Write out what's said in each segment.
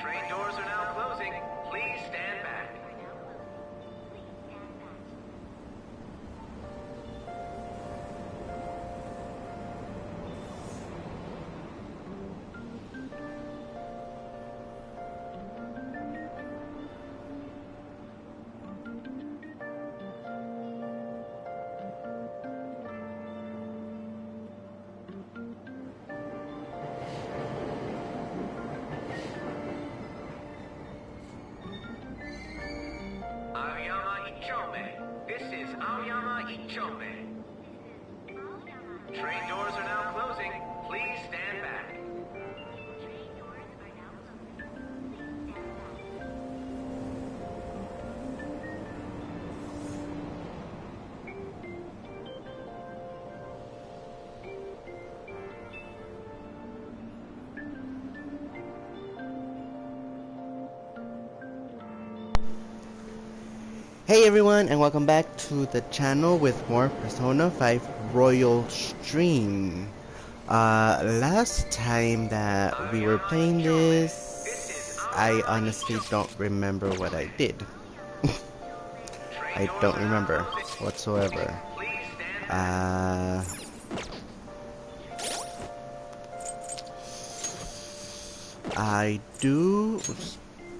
Train doors are now closing. Please stand back. This is Aoyama Ichome. Train doors are now closing. Please stand back. Hey everyone, and welcome back to the channel with more Persona 5 Royal Stream. Last time that we were playing this, I honestly don't remember what I did. I don't remember whatsoever.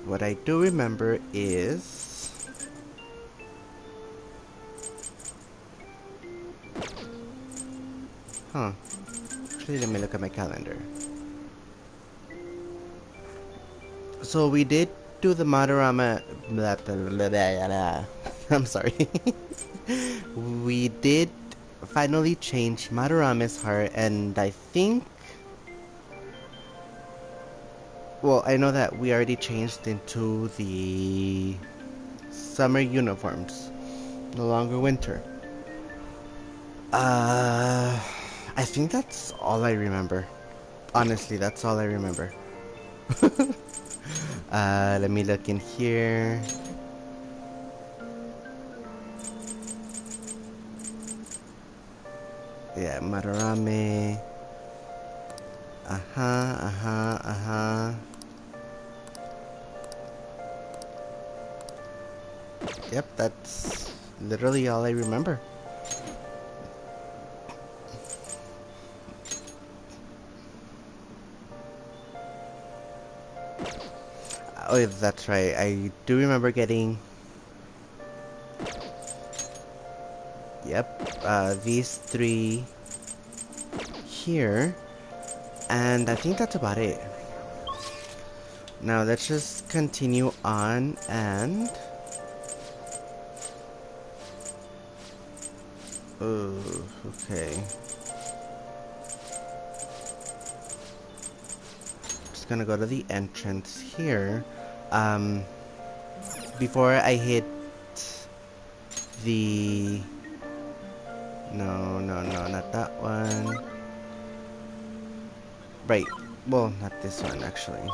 What I do remember is actually, let me look at my calendar. So we did do the Madarama. I'm sorry. We did finally change Madarama's heart, and I think. Well, I know that we already changed into the summer uniforms. No longer winter. I think that's all I remember. Honestly, that's all I remember. Let me look in here. Yeah, Madarame. Yep, that's literally all I remember. Oh, that's right. I do remember getting... Yep, these three here. And I think that's about it. Now, let's just continue on and... Oh, okay. Just gonna go to the entrance here. Before I hit the... No, not that one. Right. Well, not this one, actually.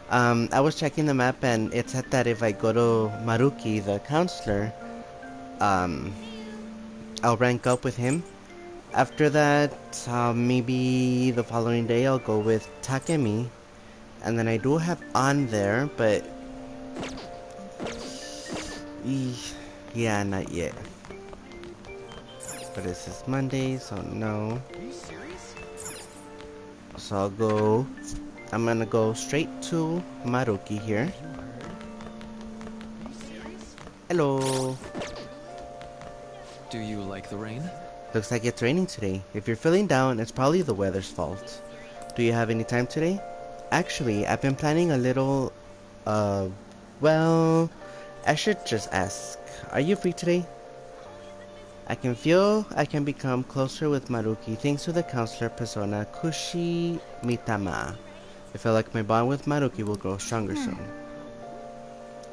I was checking the map and it said that if I go to Maruki, the counselor, I'll rank up with him. After that, maybe the following day I'll go with Takemi. And then I do have on there, but... yeah, not yet. But this is Monday, so no. Are you serious? So I'll go... I'm gonna go straight to Maruki here. Are you serious? Hello! Do you like the rain? Looks like it's raining today. If you're feeling down, it's probably the weather's fault. Do you have any time today? Actually, I've been planning a little... well... I should just ask. Are you free today? I can feel I can become closer with Maruki thanks to the counselor persona Kushi Mitama. I feel like my bond with Maruki will grow stronger soon.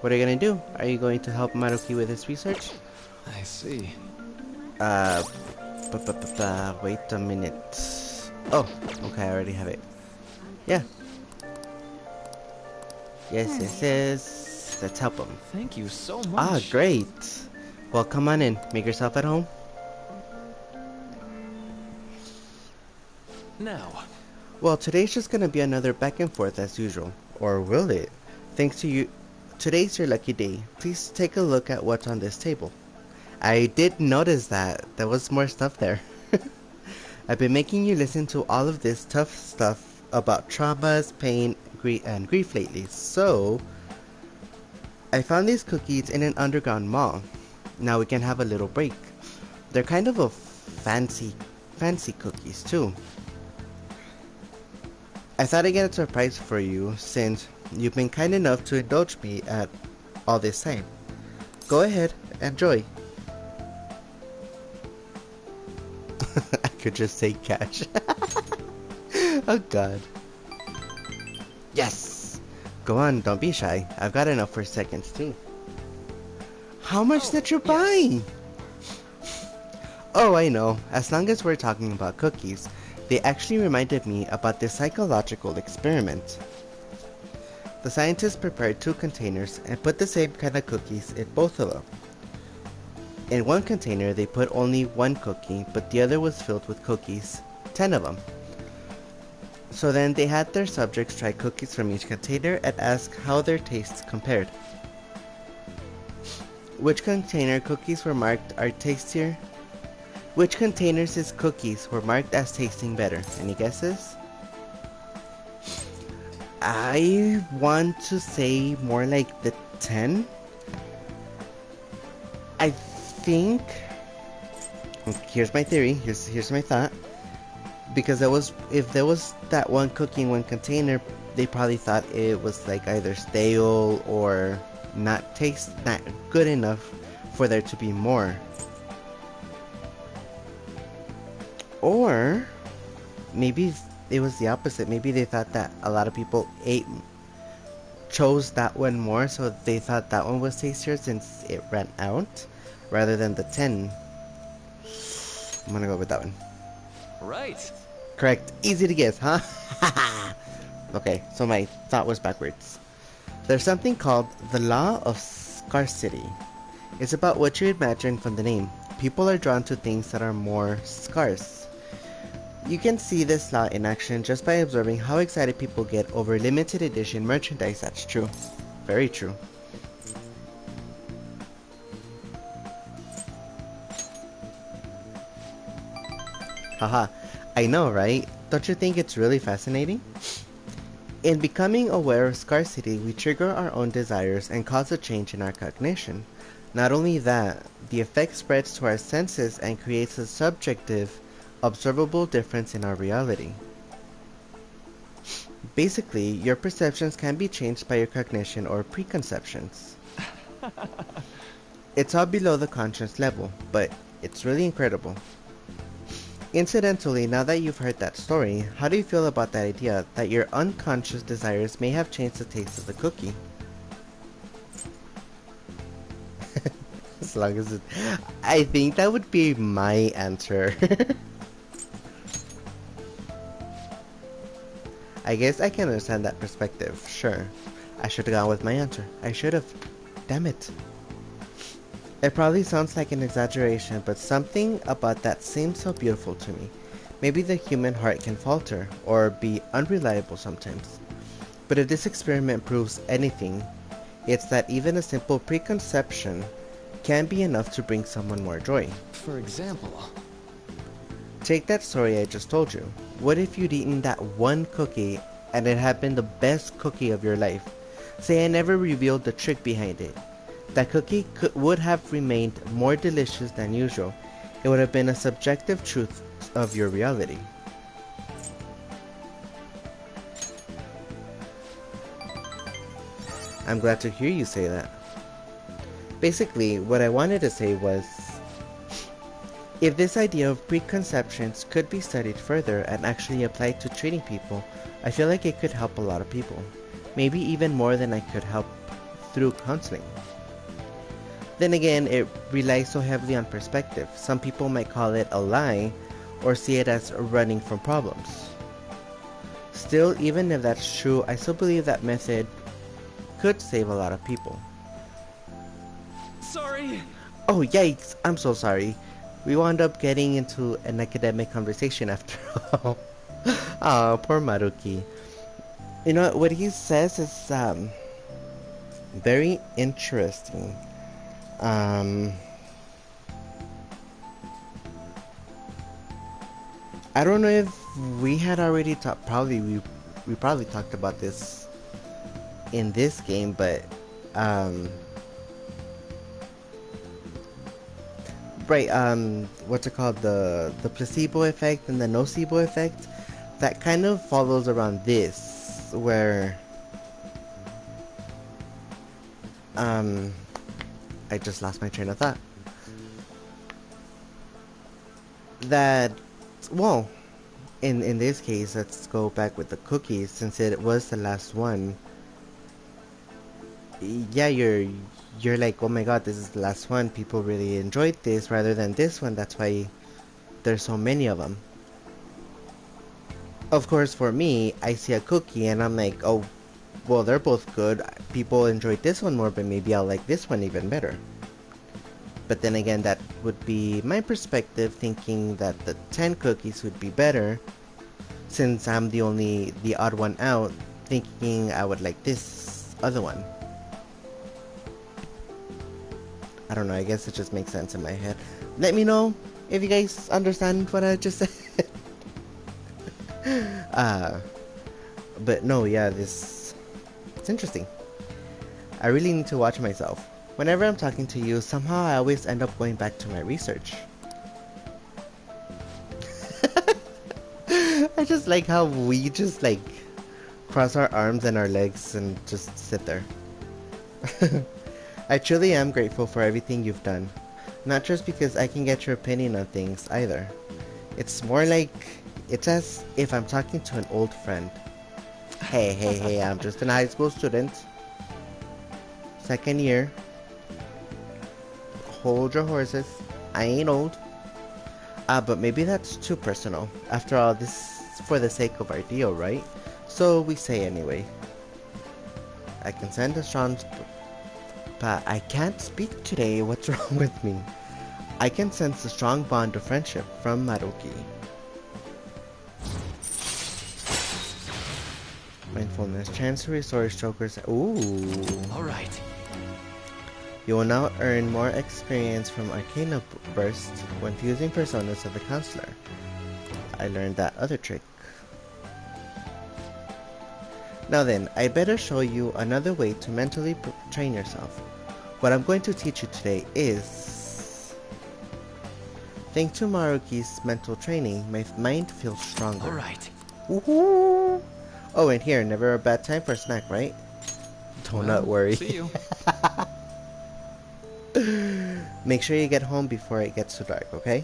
What are you gonna do? Are you going to help Maruki with his research? I see. Wait a minute. Oh, okay, I already have it. Yeah. Yes. Let's help him. Thank you so much. Ah, great. Well, come on in. Make yourself at home. Now, Well, today's just gonna be another back and forth as usual. Or will it? Thanks to you. Today's your lucky day. Please take a look at what's on this table. I did notice that. There was more stuff there. I've been making you listen to all of this tough stuff about traumas, pain, and grief lately. So, I found these cookies in an underground mall. Now we can have a little break. They're kind of a fancy cookies too. I thought I'd get a surprise for you since you've been kind enough to indulge me at all this time. Go ahead, enjoy. I could just say catch. Oh god. Yes! Go on, don't be shy. I've got enough for seconds too. How much did you buy? Oh, I know. As long as we're talking about cookies, they actually reminded me about this psychological experiment. The scientists prepared 2 containers and put the same kind of cookies in both of them. In one container, they put only 1 cookie, but the other was filled with cookies, 10 of them. So then they had their subjects try cookies from each container and ask how their tastes compared. Which container cookies were marked are tastier? Which containers' cookies were marked as tasting better? Any guesses? I want to say more like the 10. I think. Here's my theory. Here's my thought. Because if there was that 1 cookie in 1 container, they probably thought it was like either stale or not good enough for there to be more. Or maybe it was the opposite. Maybe they thought that a lot of people chose that one more, so they thought that one was tastier since it ran out, rather than the 10. I'm gonna go with that one. Right. Correct. Easy to guess, huh? Okay, so my thought was backwards. There's something called the law of scarcity. It's about what you imagine from the name. People are drawn to things that are more scarce. You can see this law in action just by observing how excited people get over limited edition merchandise. That's true. Very true. Haha, I know, right? Don't you think it's really fascinating? In becoming aware of scarcity, we trigger our own desires and cause a change in our cognition. Not only that, the effect spreads to our senses and creates a subjective, observable difference in our reality. Basically, your perceptions can be changed by your cognition or preconceptions. It's all below the conscious level, but it's really incredible. Incidentally, now that you've heard that story, how do you feel about that idea that your unconscious desires may have changed the taste of the cookie? As long as it... I think that would be my answer. I guess I can understand that perspective, sure. I should have gone with my answer. I should have. Damn it. It probably sounds like an exaggeration, but something about that seems so beautiful to me. Maybe the human heart can falter, or be unreliable sometimes. But if this experiment proves anything, it's that even a simple preconception can be enough to bring someone more joy. For example, take that story I just told you. What if you'd eaten that 1 cookie and it had been the best cookie of your life? Say I never revealed the trick behind it. That cookie would have remained more delicious than usual. It would have been a subjective truth of your reality. I'm glad to hear you say that. Basically, what I wanted to say was, if this idea of preconceptions could be studied further and actually applied to treating people, I feel like it could help a lot of people. Maybe even more than I could help through counseling. Then again, it relies so heavily on perspective. Some people might call it a lie or see it as running from problems. Still, even if that's true, I still believe that method could save a lot of people. sorry. Oh yikes, I'm so sorry. We wound up getting into an academic conversation after all. Oh, poor Maruki. You know what he says is very interesting. Um, I don't know if we had already talked. Probably we probably talked about this in this game, but um, right. What's it called? The placebo effect and the nocebo effect. That kind of follows around this, where I just lost my train of thought. That, well, in this case, let's go back with the cookies, since it was the last one. Yeah, you're like, oh my god, this is the last one. People really enjoyed this rather than this one. That's why there's so many of them. Of course, for me, I see a cookie and I'm like, oh, well, they're both good. People enjoyed this one more, but maybe I'll like this one even better. But then again, that would be my perspective, thinking that the 10 cookies would be better, since I'm the odd one out, thinking I would like this other one. I don't know, I guess it just makes sense in my head. Let me know if you guys understand what I just said. But no, yeah, it's interesting. I really need to watch myself. Whenever I'm talking to you, somehow I always end up going back to my research. I just like how we just like cross our arms and our legs and just sit there. I truly am grateful for everything you've done. Not just because I can get your opinion on things either. It's more like, it's as if I'm talking to an old friend. Hey, I'm just a high school student. Second year. Hold your horses. I ain't old. But maybe that's too personal. After all, this is for the sake of our deal, right? So we say anyway. I can send a strong... But I can't speak today. What's wrong with me? I can sense a strong bond of friendship from Maruki. Mindfulness. Chance to restore strokers. Ooh. Alright. You will now earn more experience from Arcana Burst when fusing personas of the counselor. I learned that other trick. Now then, I better show you another way to mentally train yourself. What I'm going to teach you today is... Thanks to Maruki's mental training, my mind feels stronger. Alright. Woohoo! Oh, and here, never a bad time for a snack, right? Don't not worry. See you. Make sure you get home before it gets too dark, okay?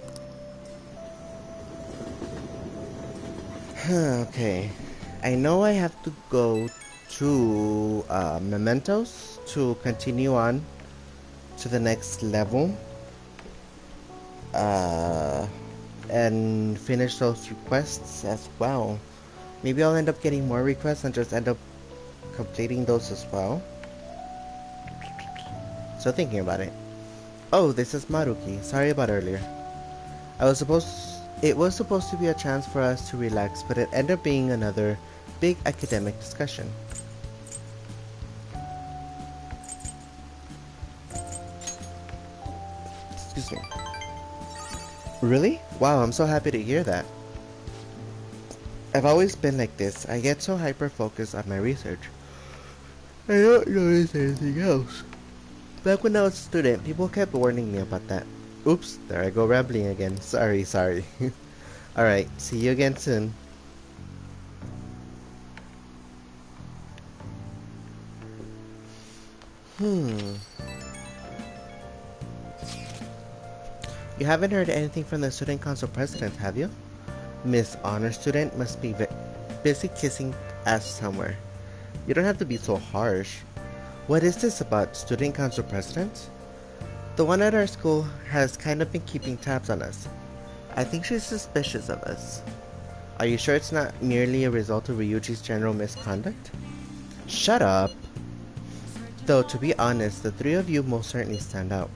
Okay. I know I have to go to Mementos to continue on to the next level. And finish those requests as well. Maybe I'll end up getting more requests and just end up completing those as well. So thinking about it. Oh, this is Maruki. Sorry about earlier. It was supposed to be a chance for us to relax, but it ended up being another big academic discussion. Excuse me. Really? Wow, I'm so happy to hear that. I've always been like this. I get so hyper-focused on my research. I don't notice anything else. Back when I was a student, people kept warning me about that. Oops, there I go rambling again. Sorry. Alright, see you again soon. You haven't heard anything from the student council president, have you? Miss Honor Student must be busy kissing ass somewhere. You don't have to be so harsh. What is this about, student council president? The one at our school has kind of been keeping tabs on us. I think she's suspicious of us. Are you sure it's not merely a result of Ryuji's general misconduct? Shut up! Though, to be honest, the three of you most certainly stand out.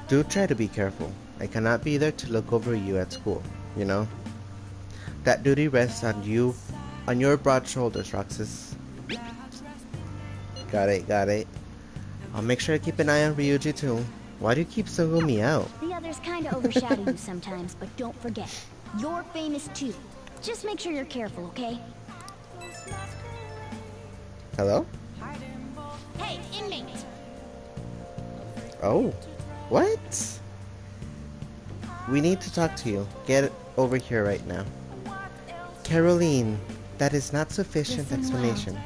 Do try to be careful. I cannot be there to look over you at school, you know? That duty rests on you, on your broad shoulders, Roxas. Got it, got it. I'll make sure to keep an eye on Ryuji too. Why do you keep singling me out? The others kinda overshadow you sometimes, but don't forget, you're famous too. Just make sure you're careful, okay? Hello? Hey, inmate! Oh. What? We need to talk to you. Get over here right now. Caroline, that is not sufficient Listen explanation.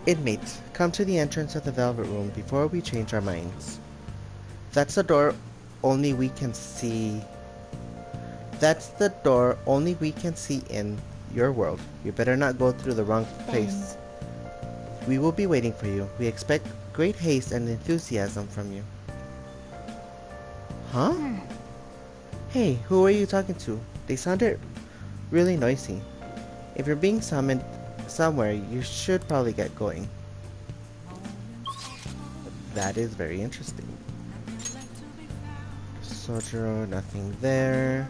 Inmate, come to the entrance of the Velvet Room before we change our minds. That's the door only we can see. That's the door only we can see in your world. You better not go through the wrong place. We will be waiting for you. We expect great haste and enthusiasm from you. Huh? Hey, who are you talking to? They sounded really noisy. If you're being summoned somewhere, you should probably get going. That is very interesting. Sojiro, nothing there.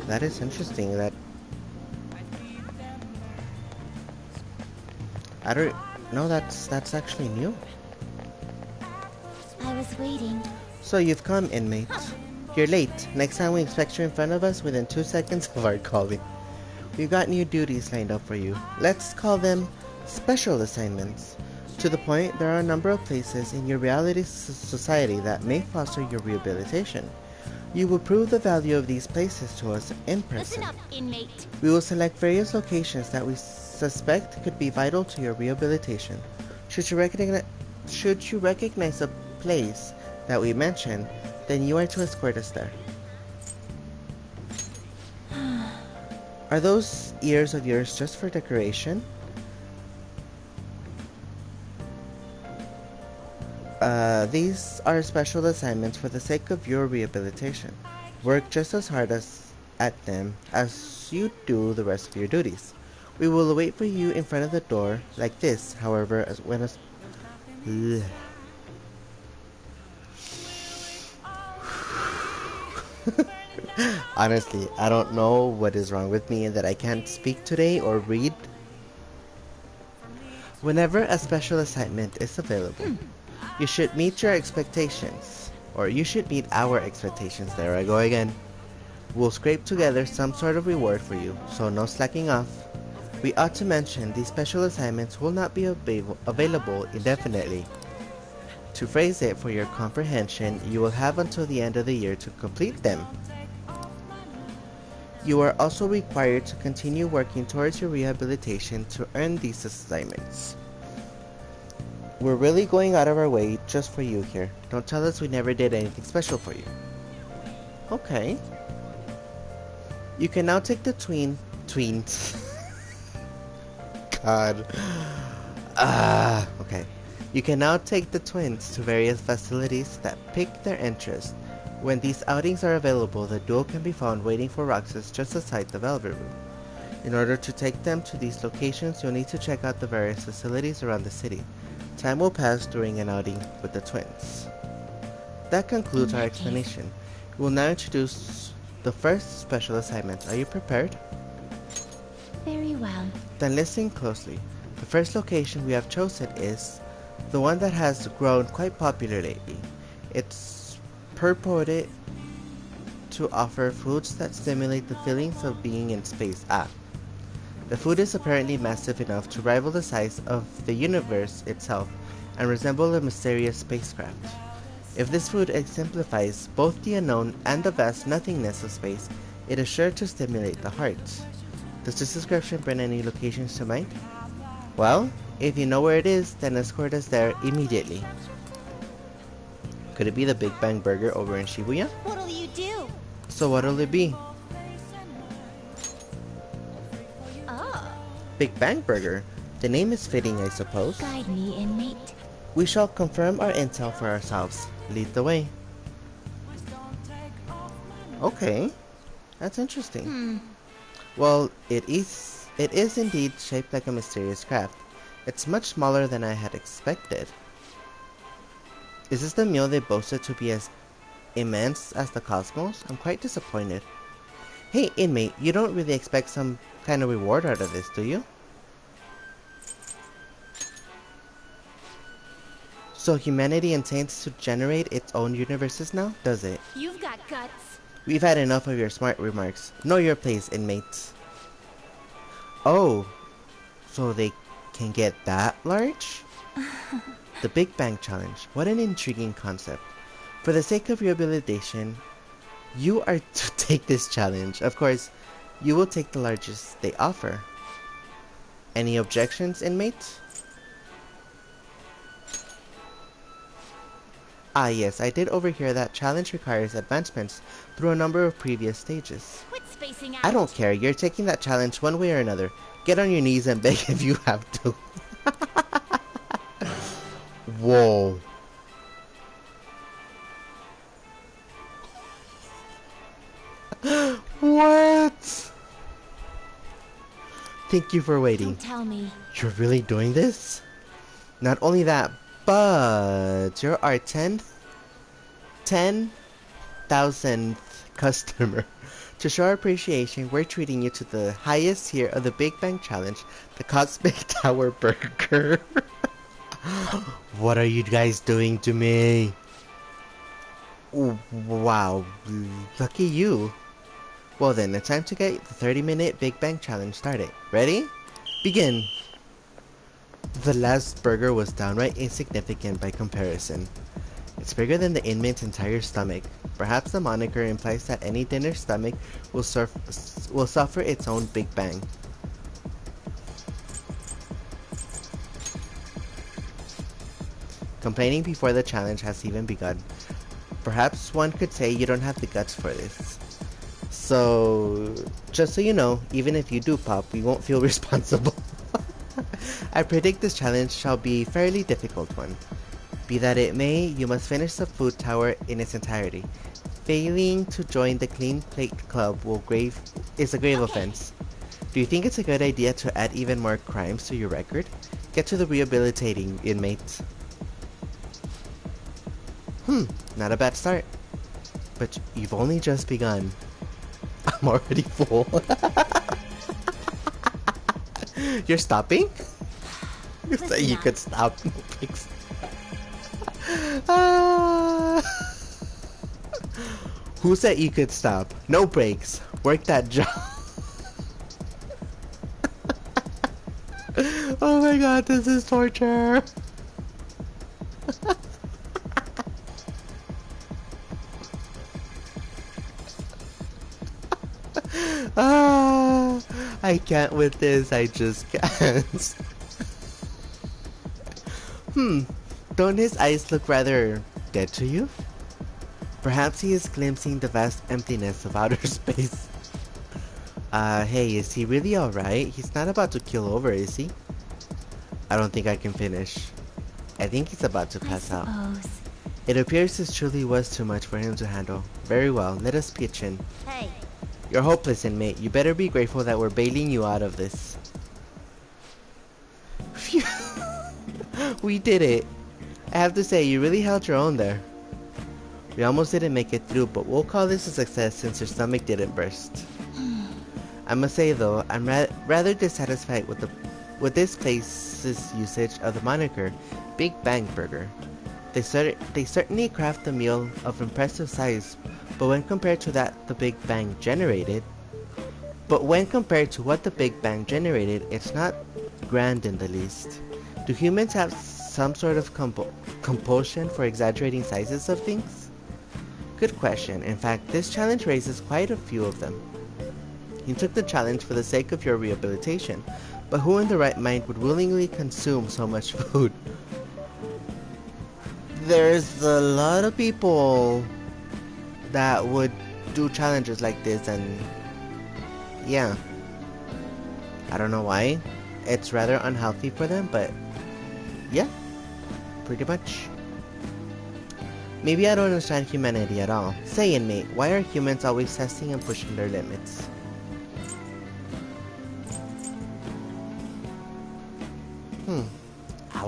That is interesting. That I don't know. That's actually new. I was waiting. So you've come, inmate. You're late. Next time we expect you in front of us within 2 seconds of our calling. We've got new duties lined up for you. Let's call them special assignments. To the point, there are a number of places in your reality society that may foster your rehabilitation. You will prove the value of these places to us in person. Listen up, inmate. We will select various locations that we suspect could be vital to your rehabilitation. Should you recognize a place that we mention, then you are to escort us there. Are those ears of yours just for decoration? These are special assignments for the sake of your rehabilitation. Work just as hard at them as you do the rest of your duties. We will wait for you in front of the door like this, however, Honestly, I don't know what is wrong with me that I can't speak today or read. Whenever a special assignment is available, you should meet your expectations. Or you should meet our expectations. There I go again. We'll scrape together some sort of reward for you, so no slacking off. We ought to mention these special assignments will not be available indefinitely. To phrase it for your comprehension, you will have until the end of the year to complete them. You are also required to continue working towards your rehabilitation to earn these assignments. We're really going out of our way just for you here. Don't tell us we never did anything special for you. Okay. You can now take the tweens. God. Okay. You can now take the twins to various facilities that pique their interest. When these outings are available, the duo can be found waiting for Roxas just outside the Velvet Room. In order to take them to these locations, you'll need to check out the various facilities around the city. Time will pass during an outing with the twins. That concludes our explanation. We will now introduce the first special assignment. Are you prepared? Very well. Then listen closely. The first location we have chosen is the one that has grown quite popular lately. It's purported to offer foods that stimulate the feelings of being in space. The food is apparently massive enough to rival the size of the universe itself and resemble a mysterious spacecraft. If this food exemplifies both the unknown and the vast nothingness of space, it is sure to stimulate the heart. Does this description bring any locations to mind? Well, if you know where it is, then escort us there immediately. Could it be the Big Bang Burger over in Shibuya? What'll you do? So what'll it be? Big Bang Burger. The name is fitting, I suppose. Guide me, inmate. We shall confirm our intel for ourselves. Lead the way. Okay. That's interesting. Well, it It is indeed shaped like a mysterious craft. It's much smaller than I had expected. Is this the meal they boasted to be as immense as the cosmos? I'm quite disappointed. Hey, inmate, you don't really expect some kind of reward out of this, do you? So humanity intends to generate its own universes now, does it? You've got guts. We've had enough of your smart remarks. Know your place, inmates. Oh, so they can get that large? The Big Bang Challenge. What an intriguing concept. For the sake of rehabilitation, you are to take this challenge. Of course, you will take the largest they offer. Any objections, inmates? Ah yes, I did overhear that challenge requires advancements through a number of previous stages. Quit spacing out. I don't care, you're taking that challenge one way or another. Get on your knees and beg if you have to. Whoa. What? Thank you for waiting. Don't tell me. You're really doing this? Not only that, but you're our 10,000th customer. To show our appreciation, we're treating you to the highest tier of the Big Bang Challenge, the Cosmic Tower Burger. What are you guys doing to me? Wow, lucky you. Well then, it's time to get the 30-minute Big Bang Challenge started. Ready? Begin! The last burger was downright insignificant by comparison. It's bigger than the inmate's entire stomach. Perhaps the moniker implies that any dinner stomach will suffer its own Big Bang. Complaining before the challenge has even begun. Perhaps one could say you don't have the guts for this. So, just so you know, even if you do pop, we won't feel responsible. I predict this challenge shall be a fairly difficult one. Be that it may, you must finish the food tower in its entirety. Failing to join the Clean Plate Club is a grave offense. Do you think it's a good idea to add even more crimes to your record? Get to the rehabilitating, inmates. Not a bad start. But you've only just begun. I'm already full. You're stopping? You said you could stop. No breaks. Who said you could stop? No breaks. Work that job. Oh my god, this is torture. I can't with this, I just can't. Don't his eyes look rather dead to you? Perhaps he is glimpsing the vast emptiness of outer space. Hey, is he really alright? He's not about to keel over, is he? I don't think I can finish. I think he's about to pass out. It appears this truly was too much for him to handle. Very well, let us pitch in. Hey. You're hopeless, inmate. You better be grateful that we're bailing you out of this. Phew. We did it. I have to say, you really held your own there. We almost didn't make it through, but we'll call this a success since your stomach didn't burst. I must say though, I'm rather dissatisfied with this place's usage of the moniker Big Bang Burger. They certainly craft a meal of impressive size, but when compared to what the Big Bang generated, it's not grand in the least. Do humans have some sort of compulsion for exaggerating sizes of things? Good question. In fact, this challenge raises quite a few of them. You took the challenge for the sake of your rehabilitation, but who in the right mind would willingly consume so much food? There's a lot of people that would do challenges like this, and yeah, I don't know why. It's rather unhealthy for them, but yeah, pretty much. Maybe I don't understand humanity at all. Say, inmate, why are humans always testing and pushing their limits?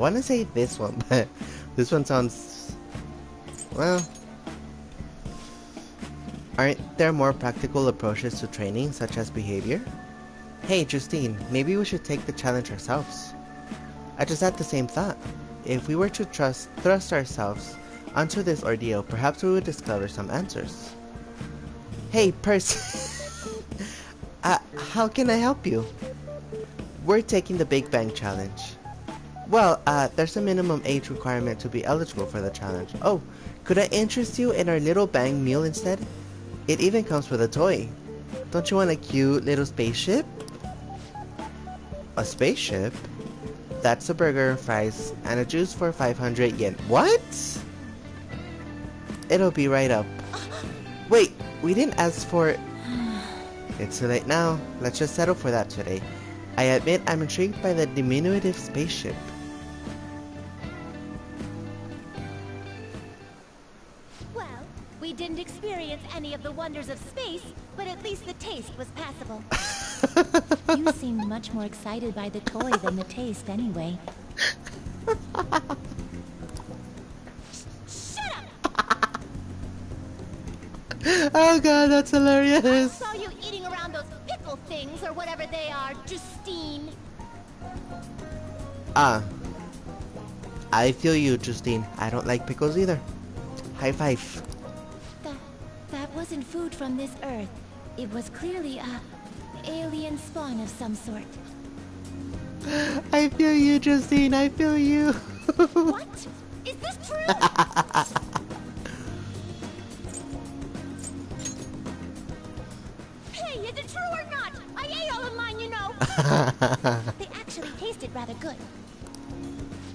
want to say this one, but this one sounds... well... aren't there more practical approaches to training, such as behavior? Hey, Justine, maybe we should take the challenge ourselves. I just had the same thought. If we were to thrust ourselves onto this ordeal, perhaps we would discover some answers. Hey, Percy! How can I help you? We're taking the Big Bang Challenge. Well, there's a minimum age requirement to be eligible for the challenge. Oh, could I interest you in our little bang meal instead? It even comes with a toy. Don't you want a cute little spaceship? A spaceship? That's a burger, fries, and a juice for 500 yen. What? It'll be right up. Wait, we didn't ask for... It's too late now. Let's just settle for that today. I admit I'm intrigued by the diminutive spaceship. Well, we didn't experience any of the wonders of space, but at least the taste was passable. You seemed much more excited by the toy than the taste anyway. Shut up! Oh god, that's hilarious. I saw you eating around those pickle things or whatever they are, Justine. I feel you, Justine. I don't like pickles either. High five. That wasn't food from this Earth. It was clearly a alien spawn of some sort. I feel you, Justine. I feel you. What? Is this true? Hey, is it true or not? I ate all of mine, you know. They actually tasted rather good.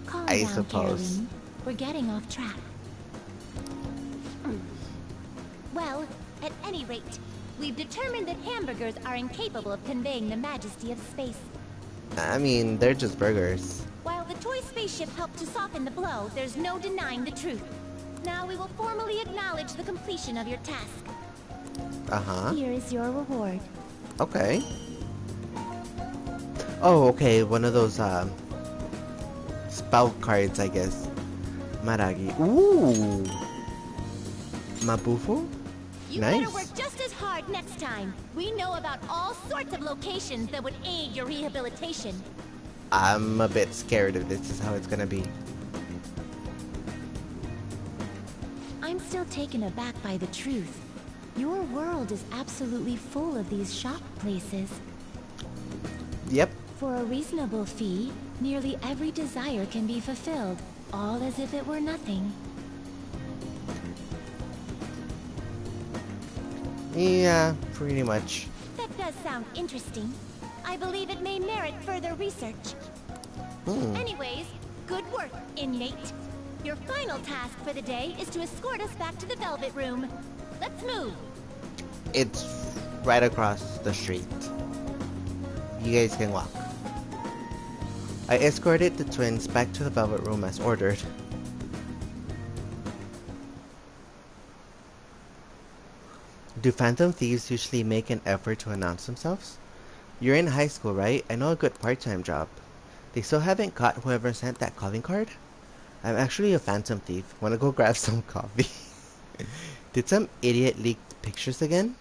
Calm I down, suppose. Caroline. We're getting off track. Well, at any rate, we've determined that hamburgers are incapable of conveying the majesty of space. I mean, they're just burgers. While the toy spaceship helped to soften the blow, there's no denying the truth. Now we will formally acknowledge the completion of your task. Uh-huh. Here is your reward. Okay. Oh, okay. One of those, spell cards, I guess. Maragi. Ooh. Mabufu? You Nice. better work just as hard next time. We know about all sorts of locations that would aid your rehabilitation. I'm a bit scared if this is how it's gonna be. I'm still taken aback by the truth. Your world is absolutely full of these shop places. Yep. For a reasonable fee, nearly every desire can be fulfilled, all as if it were nothing. Yeah, pretty much. That does sound interesting. I believe it may merit further research. Anyways, good work, inmate. Your final task for the day is to escort us back to the Velvet Room. Let's move. It's right across the street. You guys can walk. I escorted the twins back to the Velvet Room as ordered. Do Phantom Thieves usually make an effort to announce themselves? You're in high school, right? I know a good part-time job. They still haven't caught whoever sent that calling card? I'm actually a Phantom Thief. Wanna go grab some coffee? Did some idiot leak pictures again?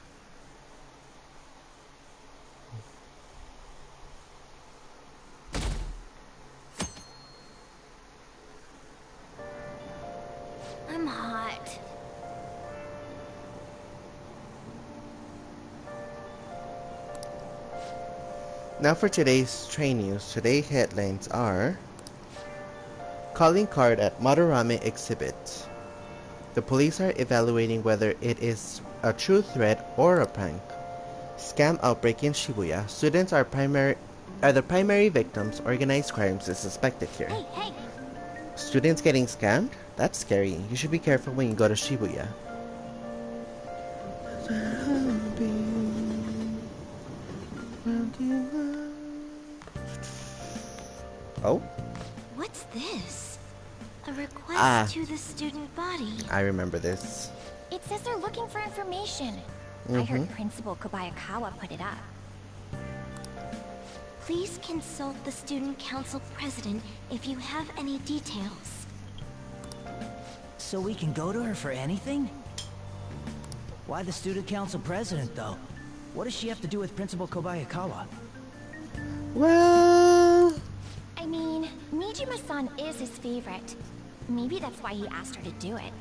I'm hot. Now for today's train news. Today's headlines are: calling card at Madarame exhibit. The police are evaluating whether it is a true threat or a prank. Scam outbreak in Shibuya. Students are the primary victims. Organized crimes is suspected here. Hey, hey! Students getting scammed? That's scary. You should be careful when you go to Shibuya. Oh? What's this? A request to the student body. I remember this. It says they're looking for information. I heard Principal Kobayakawa put it up. Please consult the student council president if you have any details. So we can go to her for anything? Why the student council president, though? What does she have to do with Principal Kobayakawa? Well... I mean, Nijima-san is his favorite. Maybe that's why he asked her to do it.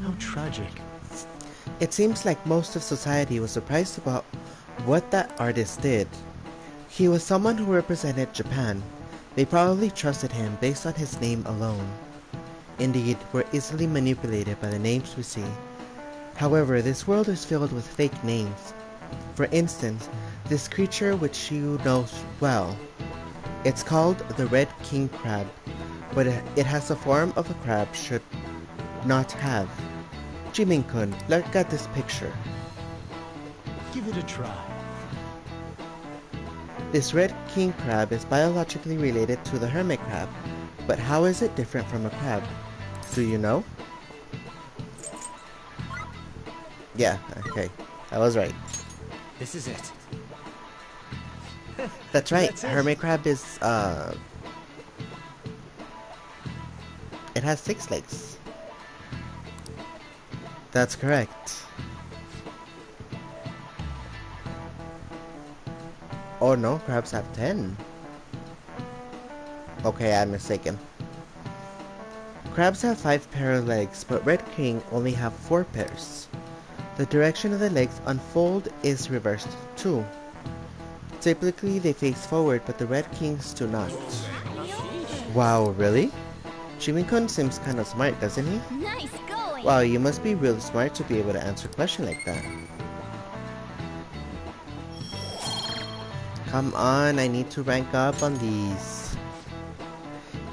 How tragic. It seems like most of society was surprised about what that artist did. He was someone who represented Japan. They probably trusted him based on his name alone. Indeed, we're easily manipulated by the names we see. However, this world is filled with fake names. For instance, this creature which you know well. It's called the Red King Crab, but it has the form of a crab should not have. Jimin-kun, look at this picture. Give it a try. This Red King Crab is biologically related to the hermit crab, but how is it different from a crab? Do you know? Yeah, okay, I was right. This is it. That's right, That's it. hermit crab is, it has 6 legs. That's correct. Oh no, crabs have 10. Okay, I'm mistaken. Crabs have 5 pair of legs, but Red King only have 4 pairs. The direction of the legs unfold is reversed too. Typically they face forward, but the Red Kings do not. Wow, really? Jimin-kun seems kinda smart, doesn't he? Nice going! Wow, you must be really smart to be able to answer a question like that. Come on, I need to rank up on these.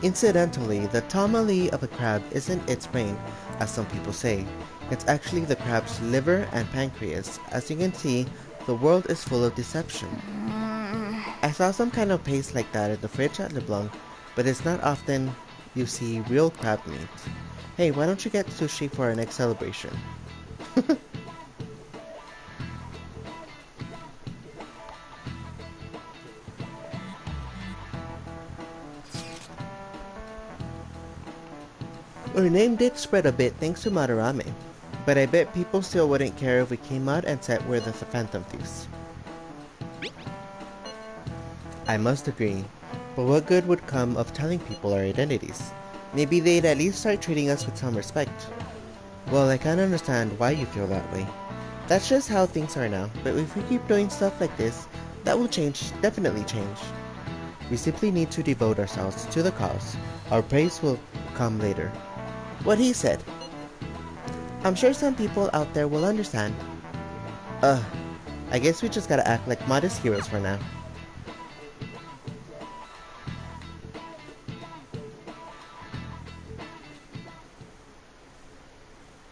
Incidentally, the tamale of a crab isn't its brain, as some people say. It's actually the crab's liver and pancreas. As you can see, the world is full of deception. I saw some kind of paste like that at the fridge at LeBlanc, but it's not often you see real crab meat. Hey, why don't you get sushi for our next celebration? Our name did spread a bit thanks to Madarame, but I bet people still wouldn't care if we came out and said we're the Phantom Thieves. I must agree, but what good would come of telling people our identities? Maybe they'd at least start treating us with some respect. Well, I can't understand why you feel that way. That's just how things are now, but if we keep doing stuff like this, that will change, definitely change. We simply need to devote ourselves to the cause. Our praise will come later. What he said. I'm sure some people out there will understand. I guess we just gotta act like modest heroes for now.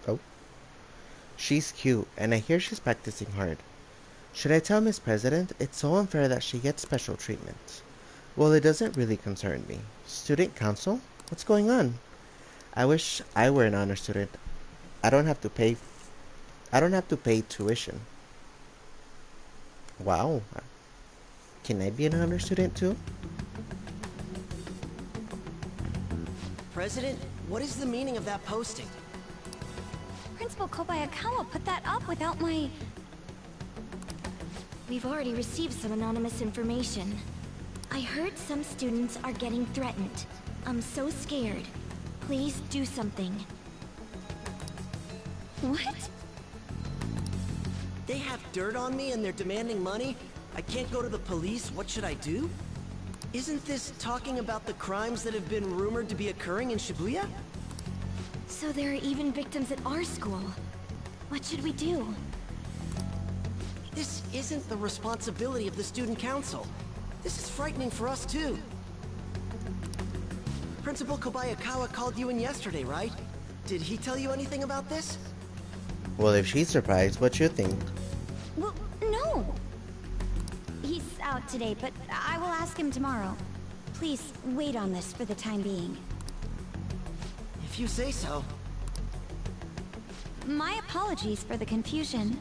Oh. She's cute, and I hear she's practicing hard. Should I tell Miss President? It's so unfair that she gets special treatment. Well, it doesn't really concern me. Student council? What's going on? I wish I were an honor student. I don't have to pay tuition. Wow. Can I be an honor student too? President, what is the meaning of that posting? Principal Kobayakawa put that up without my... We've already received some anonymous information. I heard some students are getting threatened. I'm so scared. Please do something. What? They have dirt on me and they're demanding money? I can't go to the police, what should I do? Isn't this talking about the crimes that have been rumored to be occurring in Shibuya? So there are even victims at our school. What should we do? This isn't the responsibility of the student council. This is frightening for us too. Principal Kobayakawa called you in yesterday, right? Did he tell you anything about this? Well, if she's surprised, what you think? Well, no. He's out today, but I will ask him tomorrow. Please wait on this for the time being. If you say so. My apologies for the confusion.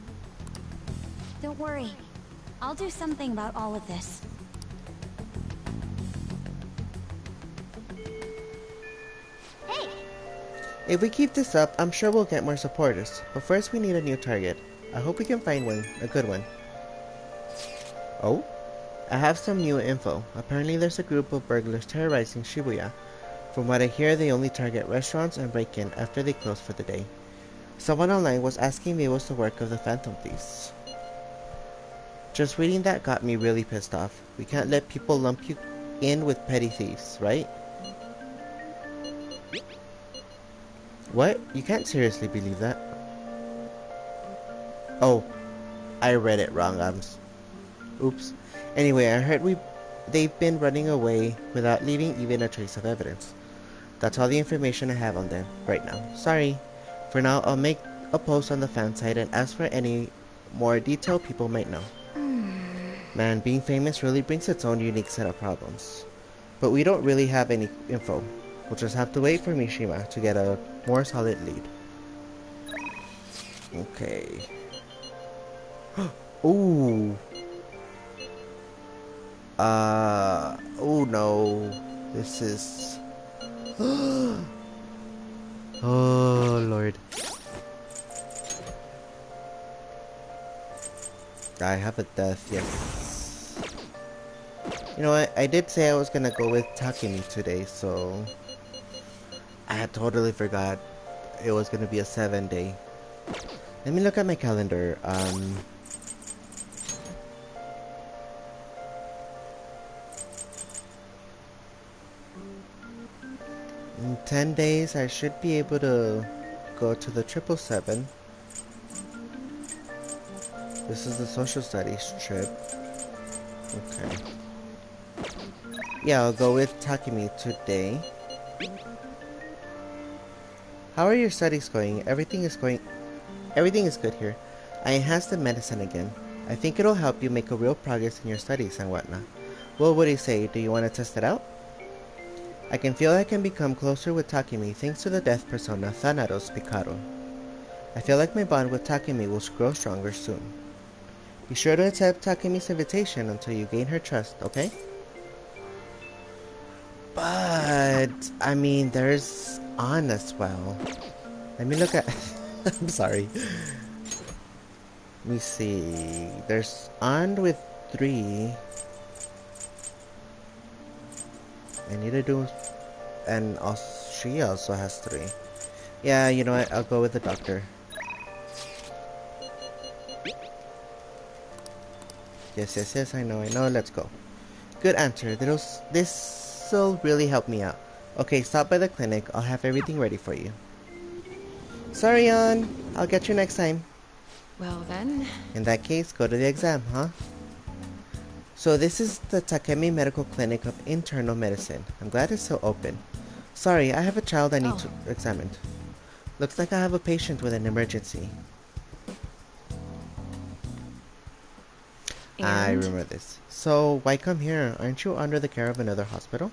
Don't worry. I'll do something about all of this. Hey! If we keep this up, I'm sure we'll get more supporters. But first we need a new target. I hope we can find one, a good one. Oh? I have some new info. Apparently there's a group of burglars terrorizing Shibuya. From what I hear, they only target restaurants and break in after they close for the day. Someone online was asking me if it was the work of the Phantom Thieves. Just reading that got me really pissed off. We can't let people lump you in with petty thieves, right? What? You can't seriously believe that? Oh, I read it wrong. Oops. Anyway, I heard they've been running away without leaving even a trace of evidence. That's all the information I have on them right now. Sorry. For now, I'll make a post on the fan site and ask for any more detail people might know. Man, being famous really brings its own unique set of problems. But we don't really have any info. We'll just have to wait for Mishima to get a more solid lead. Okay. Ooh. Oh no. This is... Oh, Lord. I have a death, yes. You know what? I did say I was gonna go with Takemi today, so... I had totally forgot it was gonna be a 7-day. Let me look at my calendar. In 10 days, I should be able to go to the 777. This is the social studies trip. Okay. Yeah, I'll go with Takemi today. How are your studies going? Everything is good here. I enhanced the medicine again. I think it'll help you make a real progress in your studies and whatnot. What would you say? Do you want to test it out? I can feel I can become closer with Takemi thanks to the death persona Thanatos Picaro. I feel like my bond with Takemi will grow stronger soon. Be sure to accept Takemi's invitation until you gain her trust, okay? But, I mean, there's An as well. Let me look at... I'm sorry. Let me see. There's An with 3. I need to do... And she also has 3. Yeah, you know what? I'll go with the doctor. Yes, I know. Let's go. Good answer. This'll really help me out. Okay, stop by the clinic. I'll have everything ready for you. Sorry, An. I'll get you next time. Well then... In that case, go to the exam, huh? So this is the Takemi Medical Clinic of Internal Medicine. I'm glad it's still open. Sorry, I have a child I need to examine. Looks like I have a patient with an emergency. I remember this. So, why come here? Aren't you under the care of another hospital?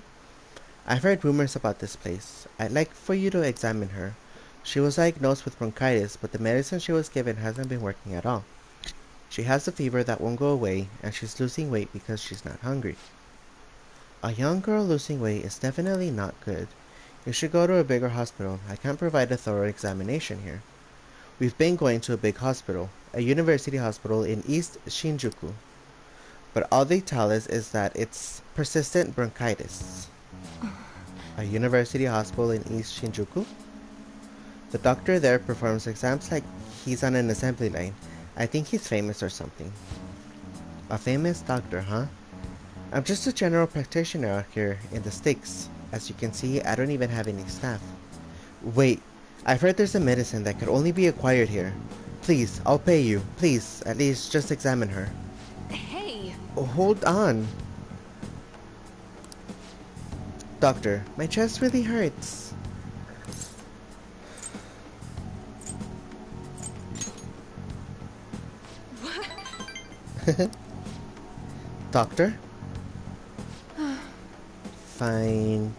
I've heard rumors about this place. I'd like for you to examine her. She was diagnosed with bronchitis, but the medicine she was given hasn't been working at all. She has a fever that won't go away, and she's losing weight because she's not hungry. A young girl losing weight is definitely not good. You should go to a bigger hospital. I can't provide a thorough examination here. We've been going to a big hospital, a university hospital in East Shinjuku. But all they tell us is that it's persistent bronchitis. A university hospital in East Shinjuku? The doctor there performs exams like he's on an assembly line. I think he's famous or something. A famous doctor, huh? I'm just a general practitioner out here in the sticks. As you can see, I don't even have any staff. Wait, I've heard there's a medicine that could only be acquired here. Please, I'll pay you. Please, at least just examine her. Hey! Oh, hold on. Doctor, my chest really hurts. Doctor? Fine.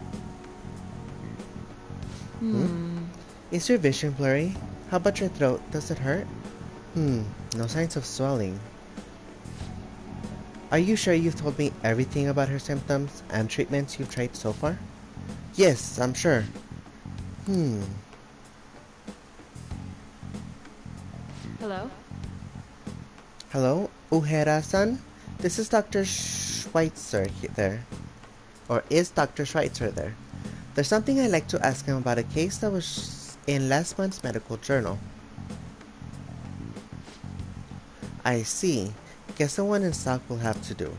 Is your vision blurry? How about your throat? Does it hurt? No signs of swelling. Are you sure you've told me everything about her symptoms and treatments you've tried so far? Yes, I'm sure. Hello? Hello? Uhera-san? This is Dr. Schweitzer there. Or is Dr. Schweitzer there? There's something I'd like to ask him about a case that was in last month's medical journal. I see. Guess the one in stock will have to do.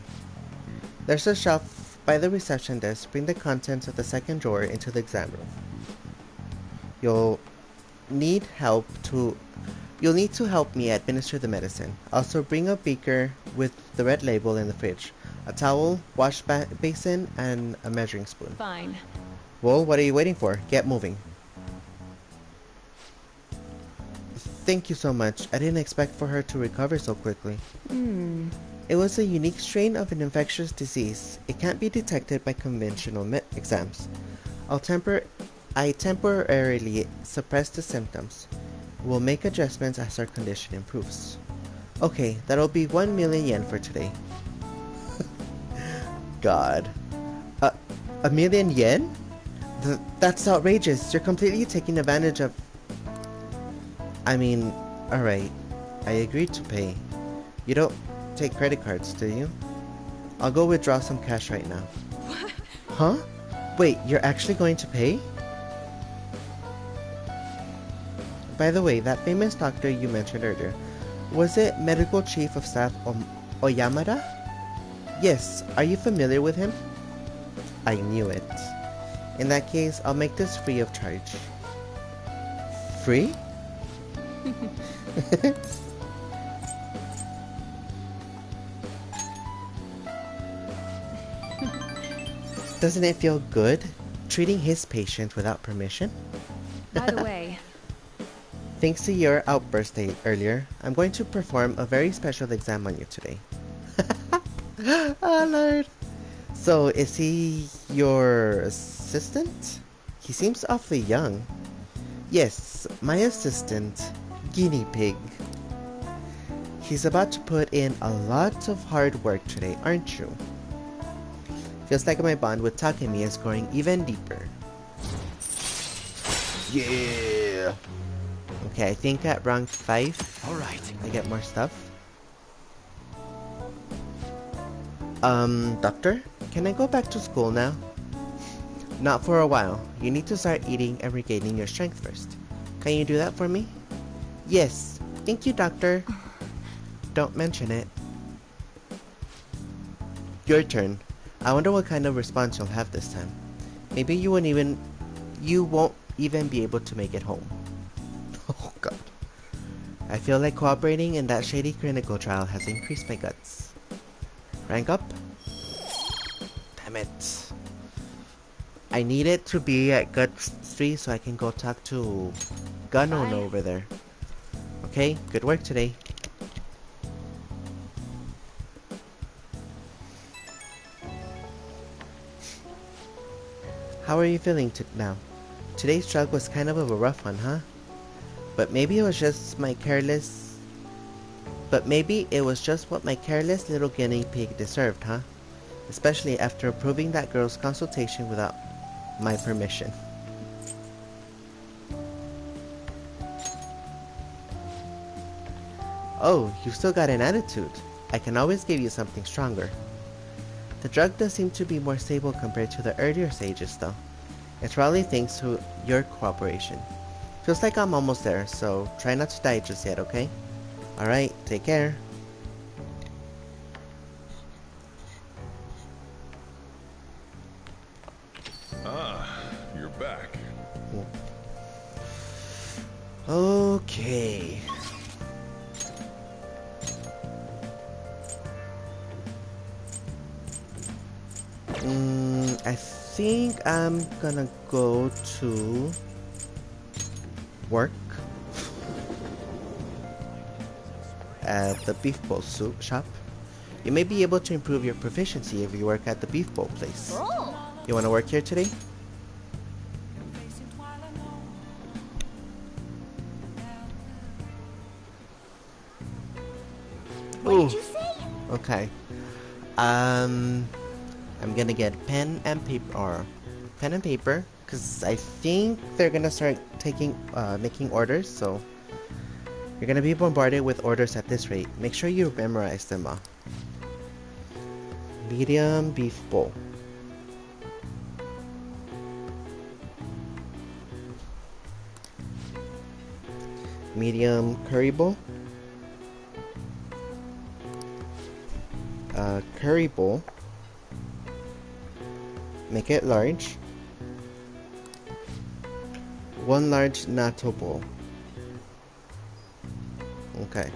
There's a shelf by the reception desk. Bring the contents of the second drawer into the exam room. You'll need to help me administer the medicine. Also bring a beaker with the red label in the fridge, a towel, wash basin, and a measuring spoon. Fine. Well, what are you waiting for? Get moving. Thank you so much. I didn't expect for her to recover so quickly. It was a unique strain of an infectious disease. It can't be detected by conventional exams. I temporarily suppress the symptoms. We'll make adjustments as her condition improves. Okay, that'll be 1 million yen for today. God. 1 million yen? That's outrageous. You're completely taking advantage of... I mean, alright. I agreed to pay. You don't take credit cards, do you? I'll go withdraw some cash right now. Huh? Wait, you're actually going to pay? By the way, that famous doctor you mentioned earlier, was it Medical Chief of Staff Oyamada? Yes, are you familiar with him? I knew it. In that case, I'll make this free of charge. Free? Doesn't it feel good, treating his patient without permission? By the way, Thanks to your outburst earlier, I'm going to perform a very special exam on you today. Oh Lord. So, is he your assistant? He seems awfully young. Yes, my assistant, guinea pig. He's about to put in a lot of hard work today, aren't you? Feels like my bond with Takemi is growing even deeper. Yeah! Okay, I think at rank 5, Alright. I get more stuff. Doctor? Can I go back to school now? Not for a while. You need to start eating and regaining your strength first. Can you do that for me? Yes. Thank you, Doctor. Don't mention it. Your turn. I wonder what kind of response you'll have this time. Maybe you won't even be able to make it home. Oh god. I feel like cooperating in that shady clinical trial has increased my guts. Rank up? Damn it. I need it to be at guts 3 so I can go talk to Ganon over there. Okay, good work today. How are you feeling now? Today's drug was kind of a rough one, huh? But maybe it was just what my careless little guinea pig deserved, huh? Especially after approving that girl's consultation without my permission. Oh, you've still got an attitude. I can always give you something stronger. The drug does seem to be more stable compared to the earlier stages though. It's probably thanks to your cooperation. Feels like I'm almost there, so try not to die just yet, okay? Alright, take care. Ah, you're back. Okay. I think I'm gonna go to work at the beef bowl shop. You may be able to improve your proficiency if you work at the beef bowl place. You wanna work here today? What Ooh. did you say? Okay. I'm gonna get pen and paper, because I think they're gonna start making orders, so you're gonna be bombarded with orders at this rate. Make sure you memorize them all. Medium beef bowl. Medium curry bowl. Curry bowl. Make it large. 1 large natto bowl. Okay.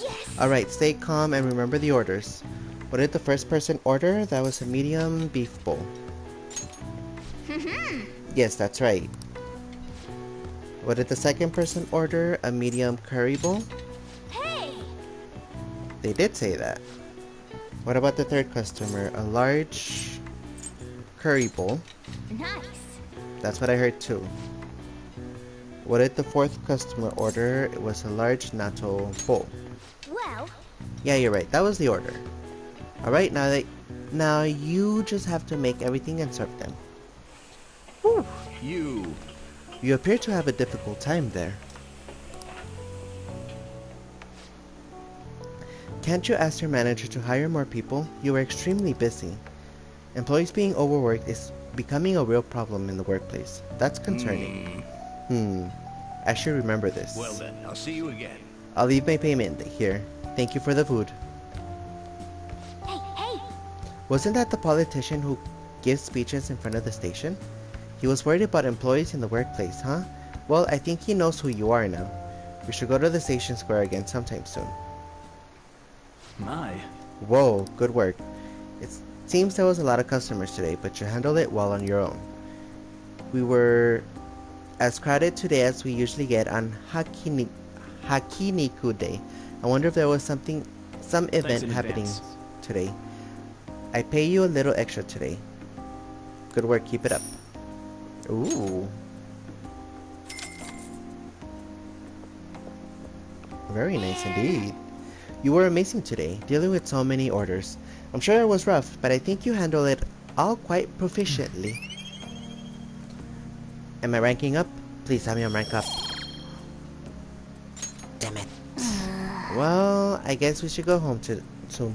Yes! Alright, stay calm and remember the orders. What did the first person order? That was a medium beef bowl. Yes, that's right. What did the second person order? A medium curry bowl? Hey! They did say that. What about the third customer? A large curry bowl. Nice! That's what I heard too. What did the fourth customer order? It was a large natto bowl. Well, Yeah, you're right. That was the order. Alright, now you just have to make everything and serve them. You appear to have a difficult time there. Can't you ask your manager to hire more people? You are extremely busy. Employees being overworked is becoming a real problem in the workplace. That's concerning. I should remember this. Well then, I'll see you again. I'll leave my payment here. Thank you for the food. hey! Wasn't that the politician who gives speeches in front of the station? He was worried about employees in the workplace, huh? Well, I think he knows who you are now. We should go to the station square again sometime soon. My. Whoa, good work. It seems there was a lot of customers today, but you handled it well on your own. We were as crowded today as we usually get on Hakiniku Day. I wonder if there was some event happening today. I pay you a little extra today. Good work, keep it up. Ooh. Very nice indeed. You were amazing today, dealing with so many orders. I'm sure it was rough, but I think you handled it all quite proficiently. Am I ranking up? Please have me on rank up. Damn it. Well, I guess we should go home soon.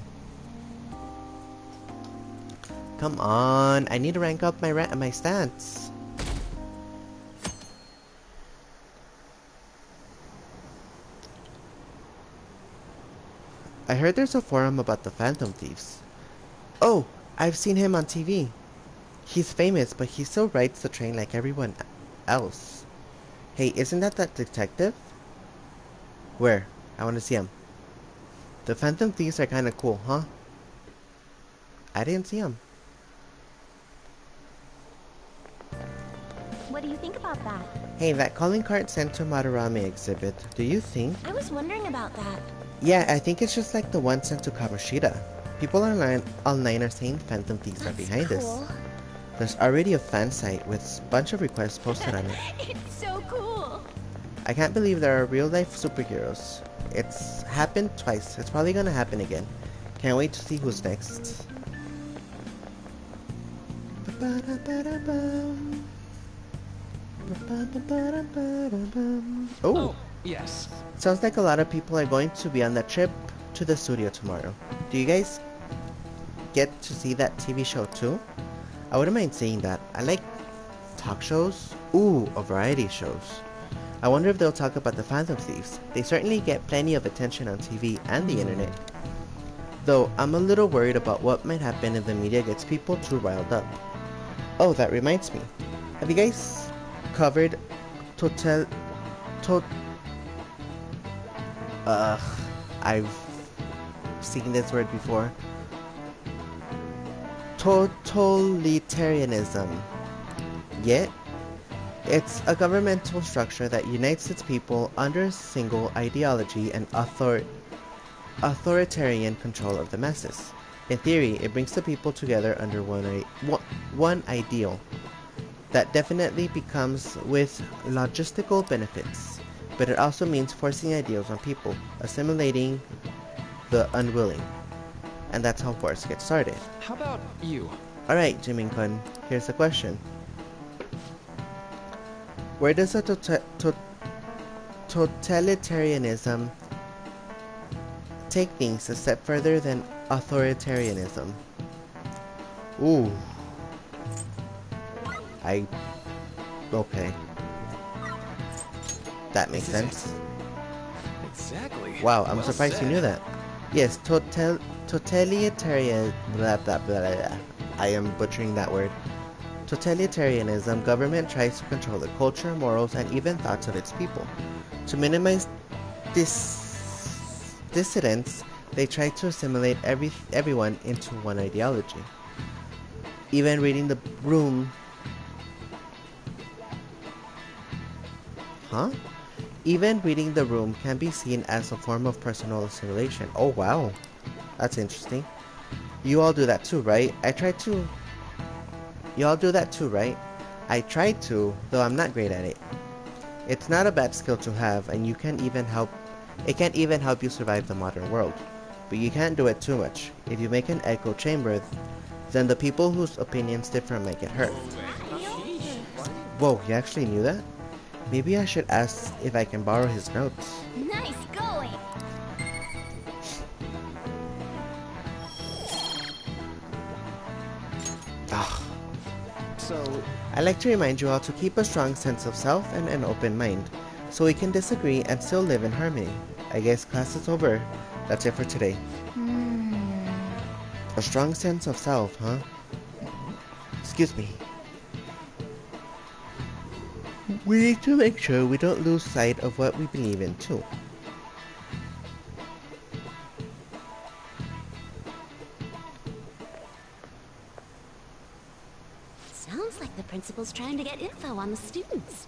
Come on, I need to rank up my stats. I heard there's a forum about the Phantom Thieves. Oh, I've seen him on TV. He's famous, but he still rides the train like everyone else. Hey, isn't that detective? Where? I want to see him. The Phantom Thieves are kinda cool, huh? I didn't see him. What do you think about that? Hey, that calling card sent to Madarame exhibit, do you think? I was wondering about that. Yeah, I think it's just like the one sent to Kamoshida. People online are saying Phantom Thieves are behind this. There's already a fan site with a bunch of requests posted on it. It's so cool! I can't believe there are real-life superheroes. It's happened twice. It's probably gonna happen again. Can't wait to see who's next. Oh! Yes. Sounds like a lot of people are going to be on that trip to the studio tomorrow. Do you guys get to see that TV show too? I wouldn't mind seeing that. I like talk shows. Ooh, a variety shows. I wonder if they'll talk about the Phantom Thieves. They certainly get plenty of attention on TV and the internet. Though, I'm a little worried about what might happen if the media gets people too riled up. Oh, that reminds me. Have you guys covered I've seen this word before. Totalitarianism. Yet, it's a governmental structure that unites its people under a single ideology and authoritarian control of the masses. In theory, it brings the people together under one ideal. That definitely becomes with logistical benefits. but it also means forcing ideals on people, assimilating the unwilling. And that's how force gets started. How about you? Alright, Jimin-kun, here's the question. Where does a totalitarianism take things a step further than authoritarianism? Ooh. Okay. That makes sense. Exactly. Wow, I'm Well surprised you said. knew that. Yes, totalitarian... blah, blah, blah, blah. I am butchering that word. Totalitarianism, government tries to control the culture, morals, and even thoughts of its people. To minimize dissidents, they try to assimilate everyone into one ideology. Even reading the room... Huh? Even reading the room can be seen as a form of personal assimilation. Oh wow, that's interesting. You all do that too, right? You all do that too, right? I try to, though I'm not great at it. It's not a bad skill to have, and it can even help you survive the modern world. But you can't do it too much. If you make an echo chamber, then the people whose opinions differ might get hurt. Whoa, you actually knew that? Maybe I should ask if I can borrow his notes. Nice going! Ah. So, I like to remind you all to keep a strong sense of self and an open mind, so we can disagree and still live in harmony. I guess class is over. That's it for today. A strong sense of self, huh? Excuse me. We need to make sure we don't lose sight of what we believe in, too. Sounds like the principal's trying to get info on the students.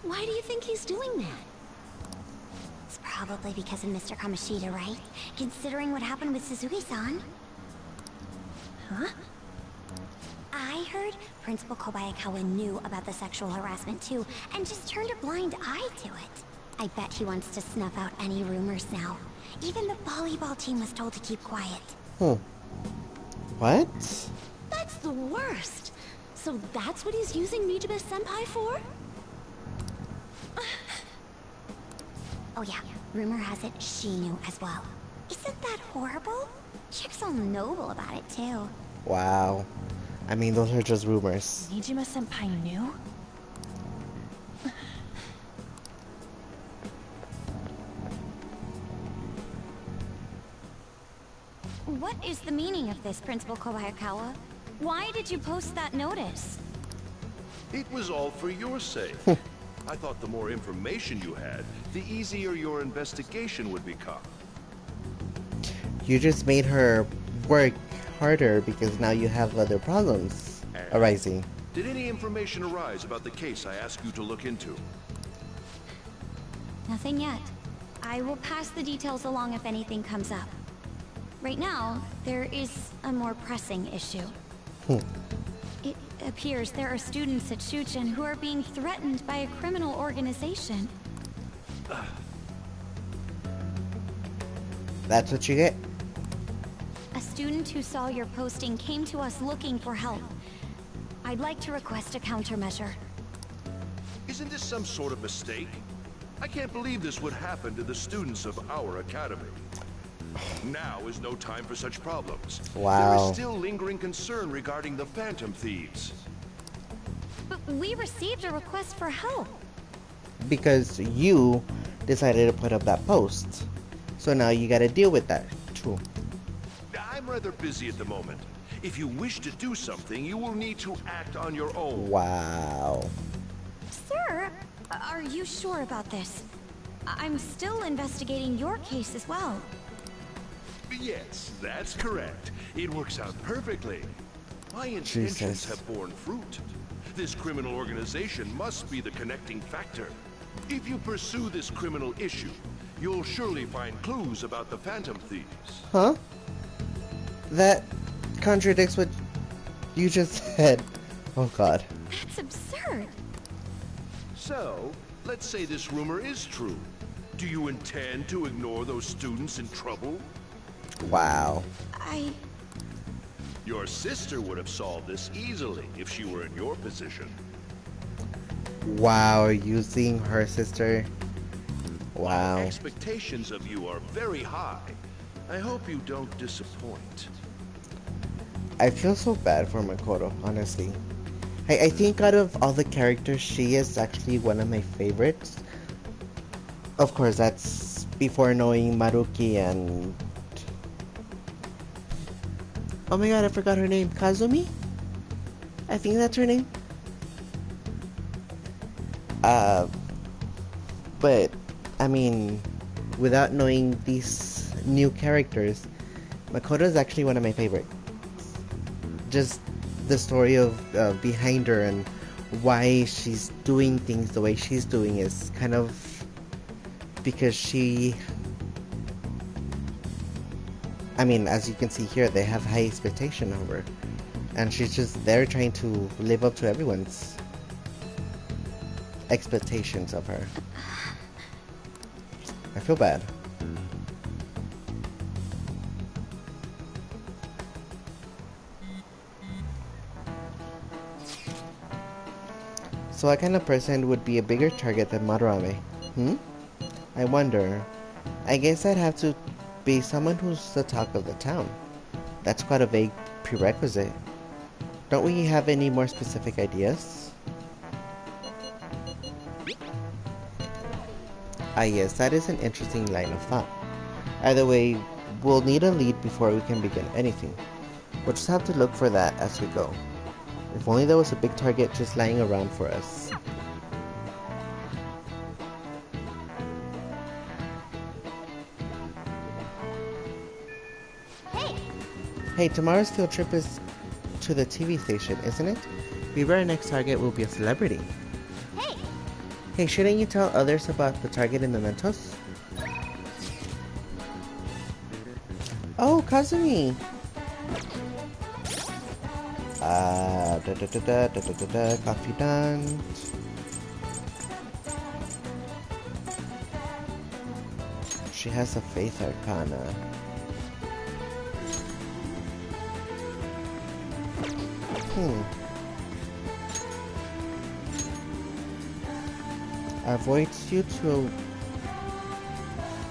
Why do you think he's doing that? It's probably because of Mr. Kamoshida, right? Considering what happened with Suzuki-san. Huh? I heard Principal Kobayakawa knew about the sexual harassment too, and just turned a blind eye to it. I bet he wants to snuff out any rumors now. Even the volleyball team was told to keep quiet. What? That's the worst! So that's what he's using Mijima-senpai for? Oh yeah, rumor has it she knew as well. Isn't that horrible? Chick's all noble about it too. Wow. I mean, those are just rumors. Nijima-senpai knew? What is the meaning of this, Principal Kobayakawa? Why did you post that notice? It was all for your sake. I thought the more information you had, the easier your investigation would become. You just made her work harder because now you have other problems arising. Did any information arise about the case I asked you to look into? Nothing yet. I will pass the details along if anything comes up. Right now, there is a more pressing issue. It appears there are students at Shuchen who are being threatened by a criminal organization. That's what you get? A student who saw your posting came to us looking for help. I'd like to request a countermeasure. Isn't this some sort of mistake? I can't believe this would happen to the students of our academy. Now is no time for such problems. Wow. There is still lingering concern regarding the Phantom Thieves. But we received a request for help. Because you decided to put up that post. So now you gotta deal with that, too. I'm rather busy at the moment. If you wish to do something, you will need to act on your own. Wow. Sir, are you sure about this? I'm still investigating your case as well. Yes, that's correct. It works out perfectly. My intentions Jesus. have borne fruit. This criminal organization must be the connecting factor. If you pursue this criminal issue, you'll surely find clues about the Phantom Thieves. Huh? That contradicts what you just said. Oh god. That's absurd. So, let's say this rumor is true. Do you intend to ignore those students in trouble? Wow. Your sister would have solved this easily if she were in your position. Wow, using her sister. Wow. Expectations of you are very high. I hope you don't disappoint. I feel so bad for Makoto, honestly. I think out of all the characters, she is actually one of my favorites. Of course, that's before knowing Maruki and... Oh my god, I forgot her name. Kazumi? I think that's her name. But, I mean, without knowing these new characters, Makoto is actually one of my favorites. Just the story of behind her and why she's doing things the way she's doing is kind of because she... I mean, as you can see here, they have high expectation of her. And she's just there trying to live up to everyone's expectations of her. I feel bad. So what kind of person would be a bigger target than Madarame? I wonder. I guess I'd have to be someone who's the talk of the town. That's quite a vague prerequisite. Don't we have any more specific ideas? Ah yes, that is an interesting line of thought. Either way, we'll need a lead before we can begin anything. We'll just have to look for that as we go. If only there was a big target just lying around for us. Hey, tomorrow's field trip is to the TV station, isn't it? Maybe our next target will be a celebrity. Hey, shouldn't you tell others about the target in mementos? Oh, Kazumi! Confidant. She has a faith arcana.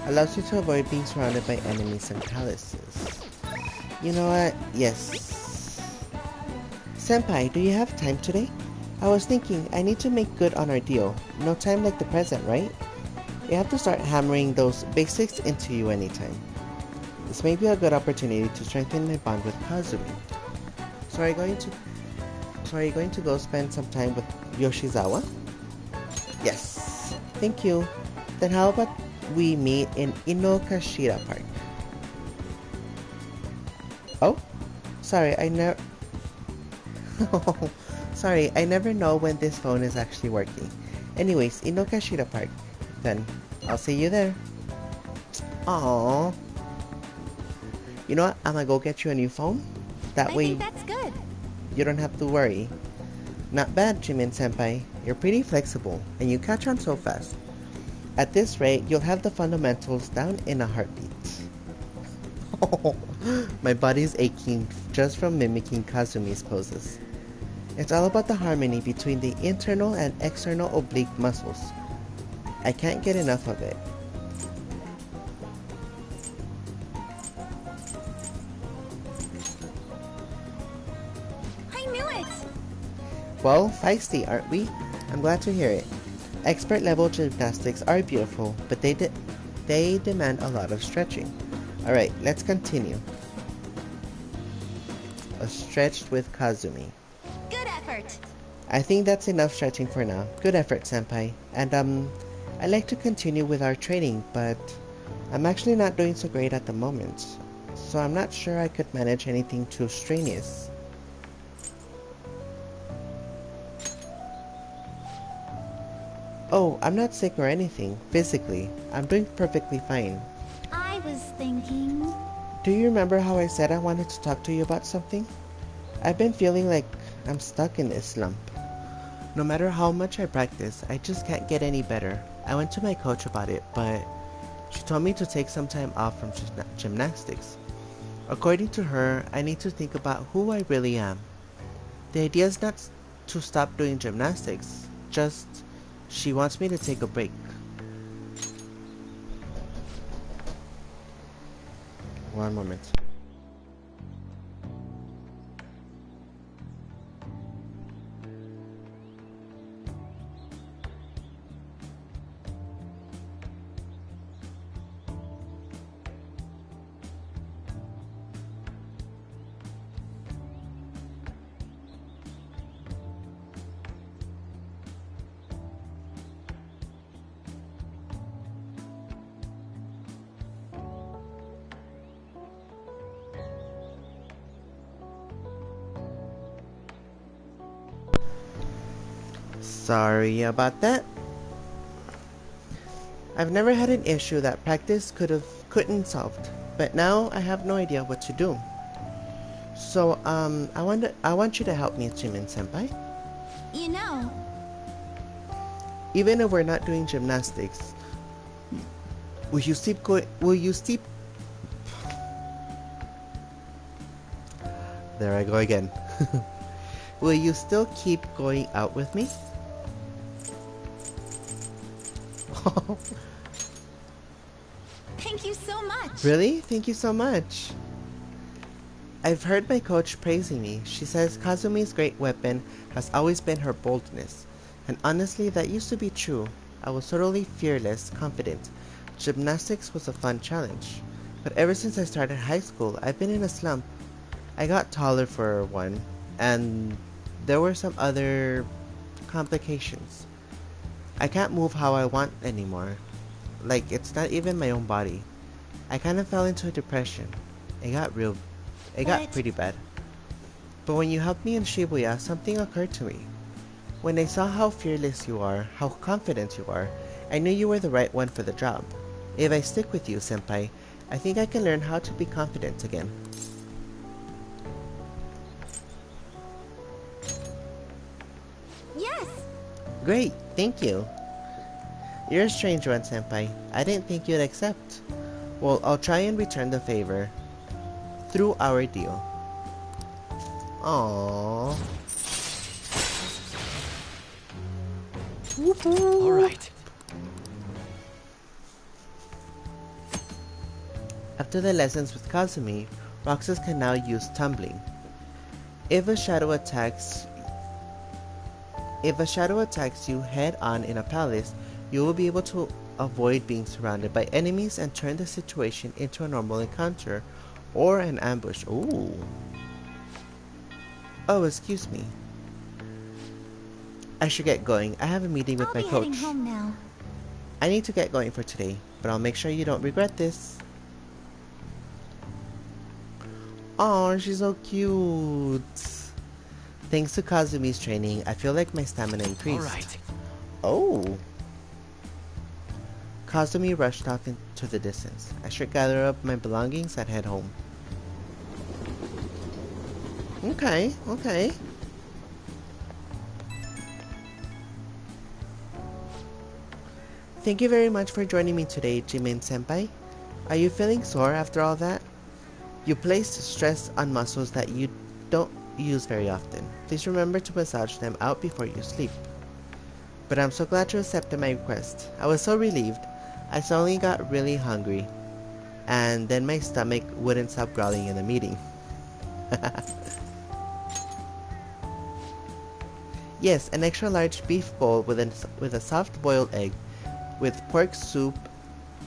Allows you to avoid being surrounded by enemies and palaces. You know what? Yes. Senpai, do you have time today? I was thinking, I need to make good on our deal. No time like the present, right? We have to start hammering those basics into you anytime. This may be a good opportunity to strengthen my bond with Kazumi. So are you going to go spend some time with Yoshizawa? Yes. Thank you. Then how about we meet in Inokashira Park? Oh? Sorry, I never know when this phone is actually working. Anyways, Inokashira Park. Then, I'll see you there. Aww. You know what? I'm gonna go get you a new phone. That way, I think that's good. you don't have to worry. Not bad, Jimin Senpai. You're pretty flexible, and you catch on so fast. At this rate, you'll have the fundamentals down in a heartbeat. My body's aching just from mimicking Kazumi's poses. It's all about the harmony between the internal and external oblique muscles. I can't get enough of it. I knew it! Well, feisty, aren't we? I'm glad to hear it. Expert level gymnastics are beautiful, but they demand a lot of stretching. Alright, let's continue. A stretch with Kazumi. Good effort! I think that's enough stretching for now. Good effort, Senpai. And I'd like to continue with our training, but I'm actually not doing so great at the moment. So I'm not sure I could manage anything too strenuous. Oh, I'm not sick or anything, physically. I'm doing perfectly fine. I was thinking... Do you remember how I said I wanted to talk to you about something? I've been feeling like I'm stuck in this slump. No matter how much I practice, I just can't get any better. I went to my coach about it, but she told me to take some time off from gymnastics. According to her, I need to think about who I really am. The idea is not to stop doing gymnastics, just she wants me to take a break. One moment. Sorry about that. I've never had an issue that practice couldn't solve, but now I have no idea what to do. So, I want you to help me, Jimin Senpai. You know, Even if we're not doing gymnastics, will you keep going? Will you keep? There I go again. Will you still keep going out with me? thank you so much. Really? Thank you so much. I've heard my coach praising me. She says Kazumi's great weapon has always been her boldness. And honestly, that used to be true. I was totally fearless, confident. Gymnastics was a fun challenge. But ever since I started high school, I've been in a slump. I got taller for one, and there were some other complications. I can't move how I want anymore. Like, it's not even my own body. I kind of fell into a depression. It got pretty bad. But when you helped me in Shibuya, something occurred to me. When I saw how fearless you are, how confident you are, I knew you were the right one for the job. If I stick with you, Senpai, I think I can learn how to be confident again. Yes, Great, thank you. You're a strange one, Senpai. I didn't think you'd accept. Well, I'll try and return the favor through our deal. Aww. All right. After the lessons with Kazumi, Roxas can now use tumbling. If a shadow attacks you head on in a palace, you will be able to avoid being surrounded by enemies and turn the situation into a normal encounter or an ambush. Ooh. Oh, excuse me. I should get going. I have a meeting with my I'll be heading coach. home now. I need to get going for today, but I'll make sure you don't regret this. Oh, she's so cute. Thanks to Kazumi's training, I feel like my stamina increased. All right. Oh. Kazumi rushed off into the distance. I should gather up my belongings and head home. Okay, okay. Thank you very much for joining me today, Jimin Senpai. Are you feeling sore after all that? You placed stress on muscles that you don't use very often. Please remember to massage them out before you sleep. But I'm so glad you accepted my request. I was so relieved. I suddenly got really hungry. And then my stomach wouldn't stop growling in the meeting. Yes, an extra large beef bowl with a soft boiled egg, with pork soup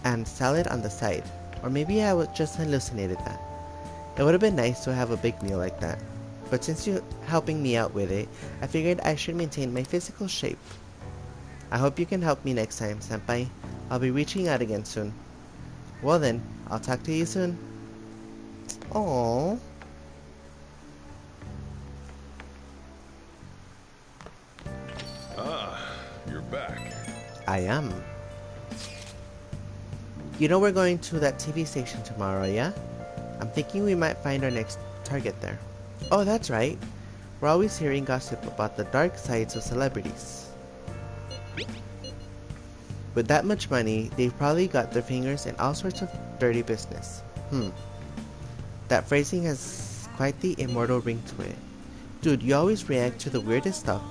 and salad on the side. Or maybe I just hallucinated that. It would have been nice to have a big meal like that. But since you're helping me out with it, I figured I should maintain my physical shape. I hope you can help me next time, Senpai. I'll be reaching out again soon. Well then, I'll talk to you soon. Aww. You're back. I am. You know we're going to that TV station tomorrow, yeah? I'm thinking we might find our next target there. Oh, that's right. We're always hearing gossip about the dark sides of celebrities. With that much money, they've probably got their fingers in all sorts of dirty business. That phrasing has quite the immortal ring to it. Dude, you always react to the weirdest stuff.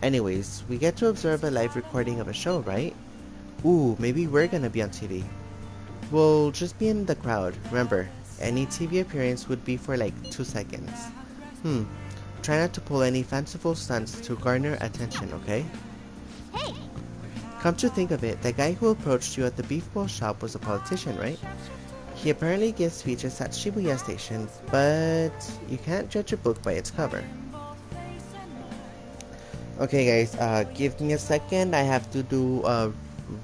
Anyways, we get to observe a live recording of a show, right? Ooh, maybe we're gonna be on TV. We'll just be in the crowd. Remember, any TV appearance would be for like 2 seconds. Try not to pull any fanciful stunts to garner attention, okay? Hey! Come to think of it, the guy who approached you at the beef bowl shop was a politician, right? He apparently gives speeches at Shibuya Station, but you can't judge a book by its cover. Okay guys, give me a second. I have to do a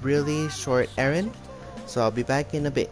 really short errand, so I'll be back in a bit.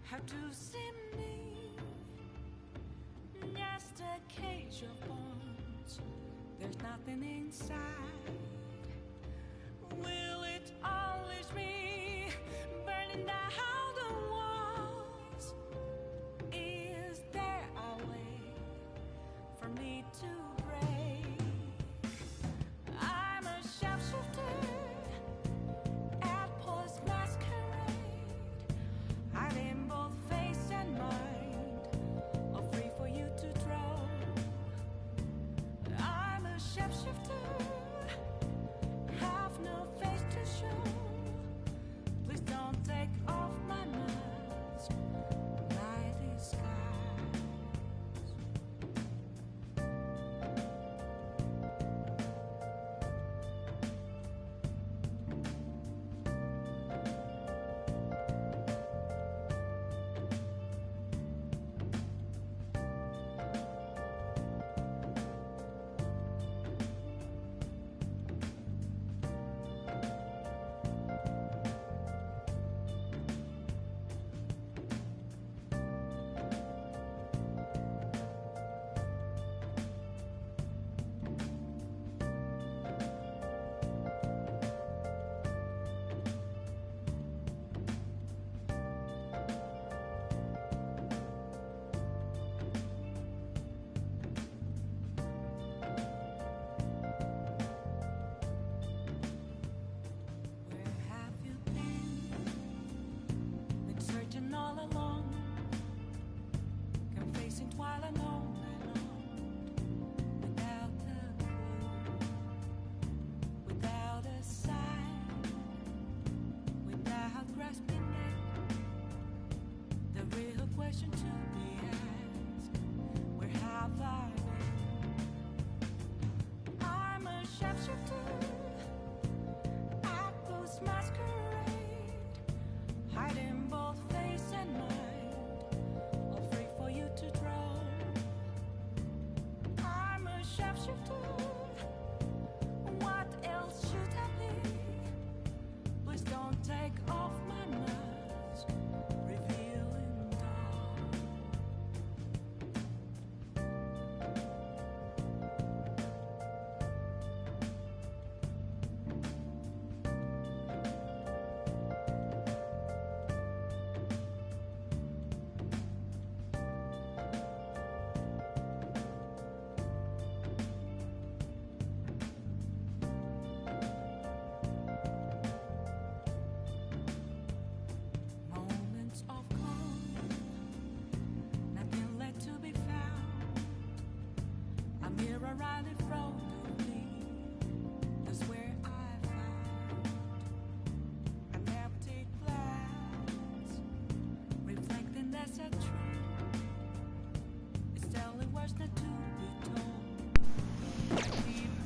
Have to see me, just a cage of bones. There's nothing inside. Will it always be burning down the walls? Is there a way for me to break? I'm a sharpshooter at Post Masquerade. I'm in both face and mind, all free for you to draw. I'm a sharpshooter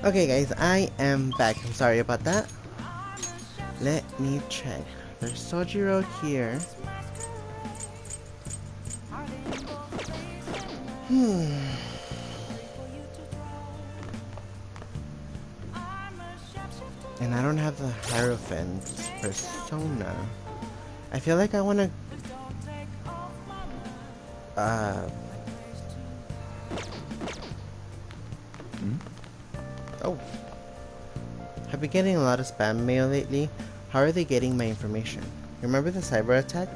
Okay guys, I am back. I'm sorry about that. Let me check. There's Sojiro here. And I don't have the Hierophant persona. I feel like I wanna oh. I've been getting a lot of spam mail lately. How are they getting my information? Remember the cyber attack?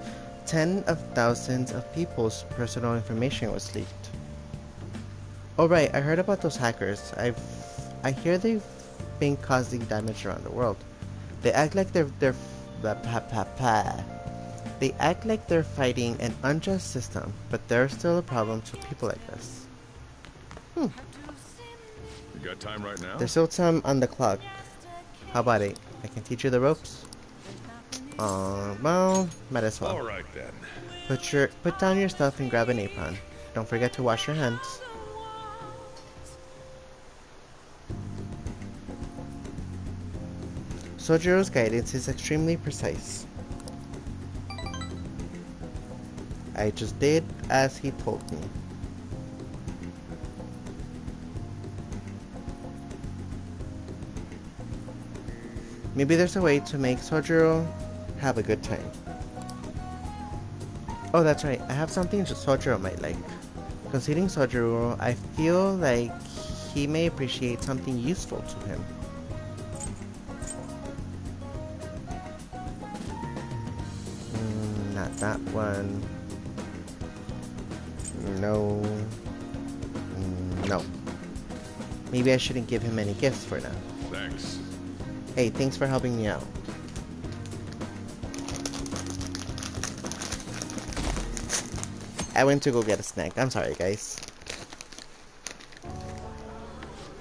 10 of thousands of people's personal information was leaked. Oh right, I heard about those hackers. I hear they've been causing damage around the world. They act like they're They act like they're fighting an unjust system, but they're still a problem to people like us. You got time right now? There's still time on the clock. How about it? I can teach you the ropes. Well, might as well. All right then. Put down your stuff and grab an apron. Don't forget to wash your hands. Sojiro's guidance is extremely precise. I just did as he told me. Maybe there's a way to make Sojiro have a good time. Oh, that's right. I have something Sojiro might like. Considering Sojiro, I feel like he may appreciate something useful to him. Not that one. No. No. Maybe I shouldn't give him any gifts for now. Thanks. Hey, thanks for helping me out. I went to go get a snack. I'm sorry, guys.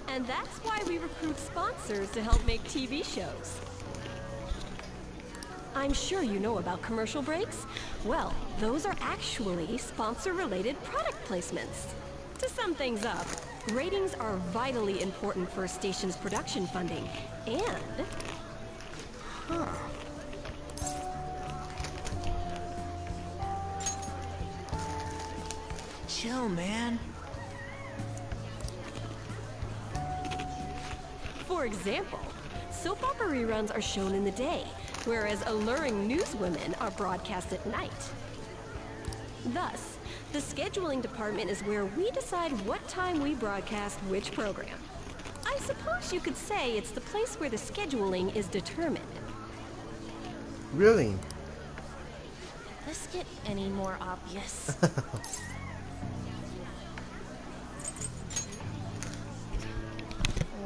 And that's why we recruit sponsors to help make TV shows. I'm sure you know about commercial breaks. Well, those are actually sponsor-related product placements. To sum things up, ratings are vitally important for a station's production funding, and... Chill, man. For example, soap opera reruns are shown in the day, whereas alluring newswomen are broadcast at night. Thus, the scheduling department is where we decide what time we broadcast which program. I suppose you could say it's the place where the scheduling is determined. Really? This get any more obvious?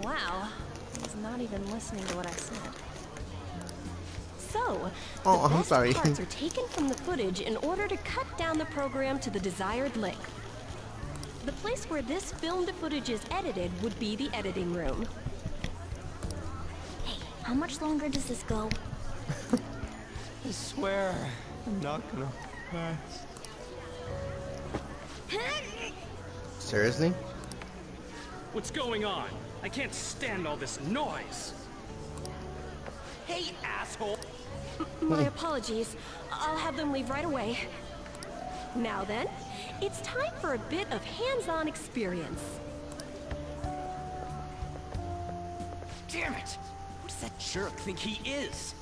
Wow, he's not even listening to what I said. So, Oh, the I'm best sorry. parts are taken from the footage in order to cut down the program to the desired length. The place where this filmed footage is edited would be the editing room. Hey, how much longer does this go? I swear, I'm not gonna pass. Seriously? What's going on? I can't stand all this noise. Hey, asshole! My apologies. I'll have them leave right away. Now then, it's time for a bit of hands-on experience. Damn it! Who does that jerk think he is?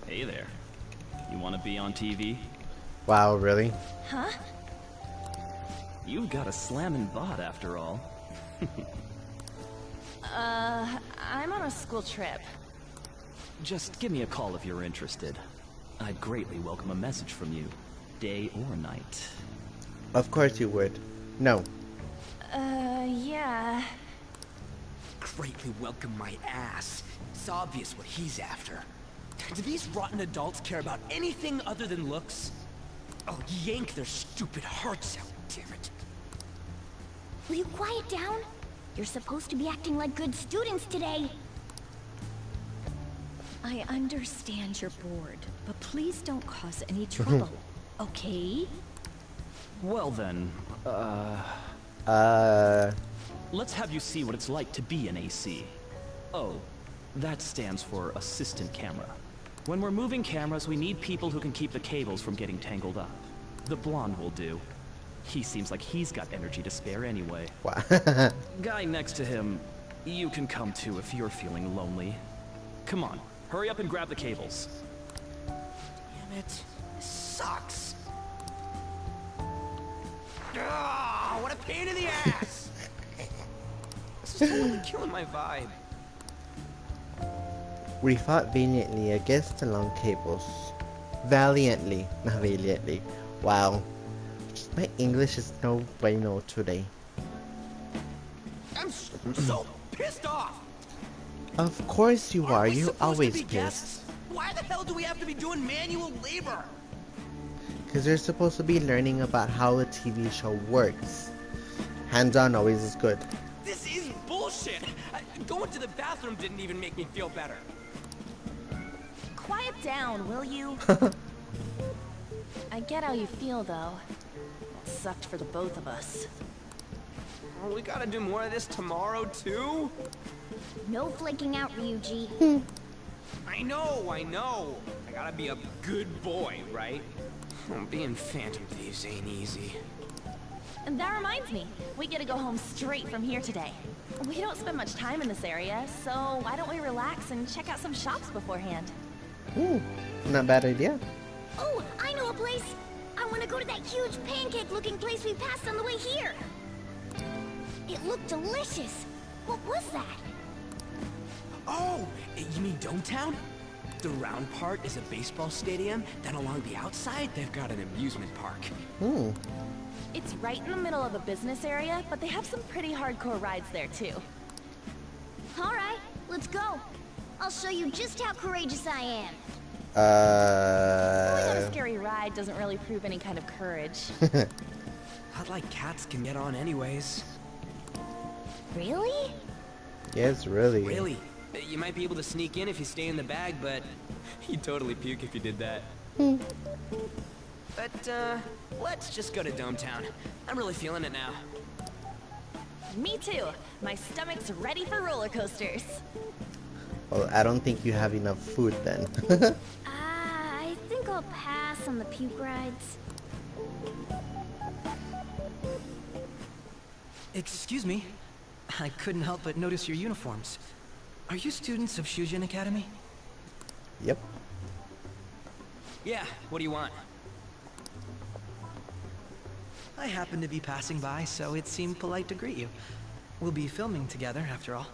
Hey there. You want to be on TV? Wow, really? Huh? You've got a slammin' bot after all. I'm on a school trip. Just give me a call if you're interested. I'd greatly welcome a message from you, day or night. Of course you would. No. Yeah. Greatly welcome my ass. It's obvious what he's after. Do these rotten adults care about anything other than looks? I'll yank their stupid hearts out, damn it. Will you quiet down? You're supposed to be acting like good students today. I understand you're bored, but please don't cause any trouble, okay? Well then, Let's have you see what it's like to be an AC. Oh, that stands for assistant camera. When we're moving cameras, we need people who can keep the cables from getting tangled up. The blonde will do. He seems like he's got energy to spare anyway. Wow. Guy next to him, you can come too if you're feeling lonely. Come on, hurry up and grab the cables. Damn it. This sucks. Ugh, what a pain in the ass! This is totally killing my vibe. We fought valiantly against the long cables. Valiantly, not valiantly. Wow. My English is no bueno today. I'm so pissed off! Of course you are. You're always Supposed to be pissed. guests? Why the hell do we have to be doing manual labor? Because you're supposed to be learning about how a TV show works. Hands-on always is good. This is bullshit! Going to the bathroom didn't even make me feel better. Quiet down, will you? I get how you feel, though. It sucked for the both of us. Oh, we gotta do more of this tomorrow, too? No flaking out, Ryuji. I know. I gotta be a good boy, right? Being Phantom Thieves ain't easy. And that reminds me, we get to go home straight from here today. We don't spend much time in this area, so why don't we relax and check out some shops beforehand? Ooh, not bad idea. Oh, I know a place. I want to go to that huge pancake-looking place we passed on the way here. It looked delicious. What was that? Oh, you mean Dometown? The round part is a baseball stadium, then along the outside, they've got an amusement park. Hmm. It's right in the middle of a business area, but they have some pretty hardcore rides there, too. All right, let's go. I'll show you just how courageous I am. Going on a scary ride doesn't really prove any kind of courage. Not like cats can get on anyways. Really? Yes, really. Really? You might be able to sneak in if you stay in the bag, but you'd totally puke if you did that. But, let's just go to Dometown. I'm really feeling it now. Me too. My stomach's ready for roller coasters. Well, I don't think you have enough food then. I think I'll pass on the puke rides. Excuse me. I couldn't help but notice your uniforms. Are you students of Shujin Academy? Yep. Yeah, what do you want? I happened to be passing by, so it seemed polite to greet you. We'll be filming together, after all.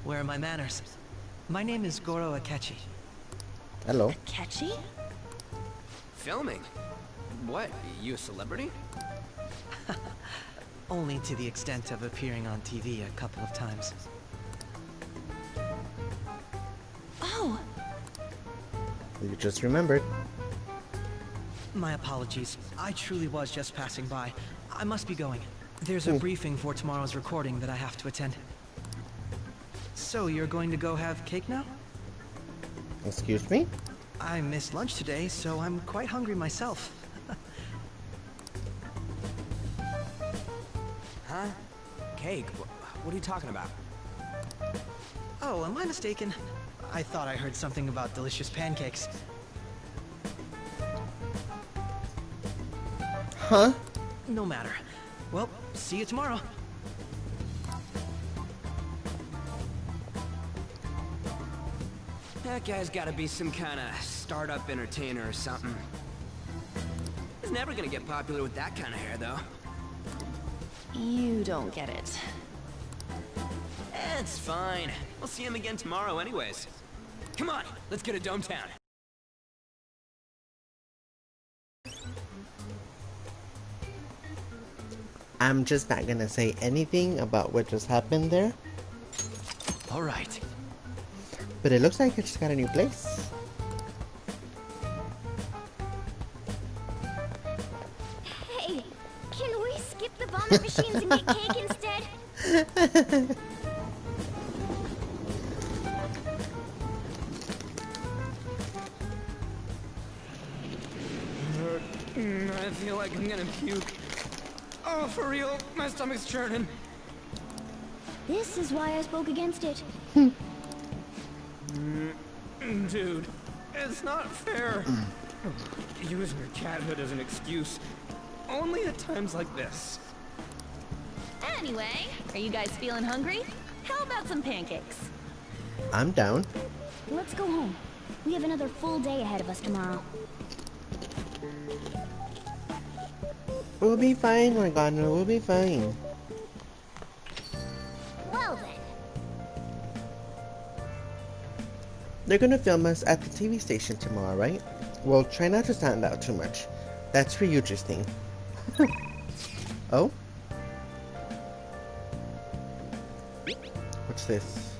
Where are my manners? My name is Goro Akechi. Hello. Akechi? Filming? What, you a celebrity? Only to the extent of appearing on TV a couple of times. Oh! You just remembered. My apologies. I truly was just passing by. I must be going. There's a briefing for tomorrow's recording that I have to attend. So, you're going to go have cake now? Excuse me? I missed lunch today, so I'm quite hungry myself. Huh? Cake? What are you talking about? Oh, am I mistaken? I thought I heard something about delicious pancakes. Huh? No matter. Well, see you tomorrow. That guy's gotta be some kind of startup entertainer or something. He's never gonna get popular with that kind of hair, though. You don't get it. It's fine. We'll see him again tomorrow anyways. Come on, let's go to Dometown. I'm just not gonna say anything about what just happened there. Alright. But it looks like I just got a new place. Hey, can we skip the vomit machines and get cake instead? I feel like I'm gonna puke. Oh, for real? My stomach's churning. This is why I spoke against it. Dude, it's not fair. Using your cathood as an excuse. Only at times like this. Anyway, are you guys feeling hungry? How about some pancakes? I'm down. Let's go home. We have another full day ahead of us tomorrow. We'll be fine, Morgana. We'll be fine. Well then. They're gonna film us at the TV station tomorrow, right? Well, try not to stand out too much. That's for you, Justine. Oh? What's this?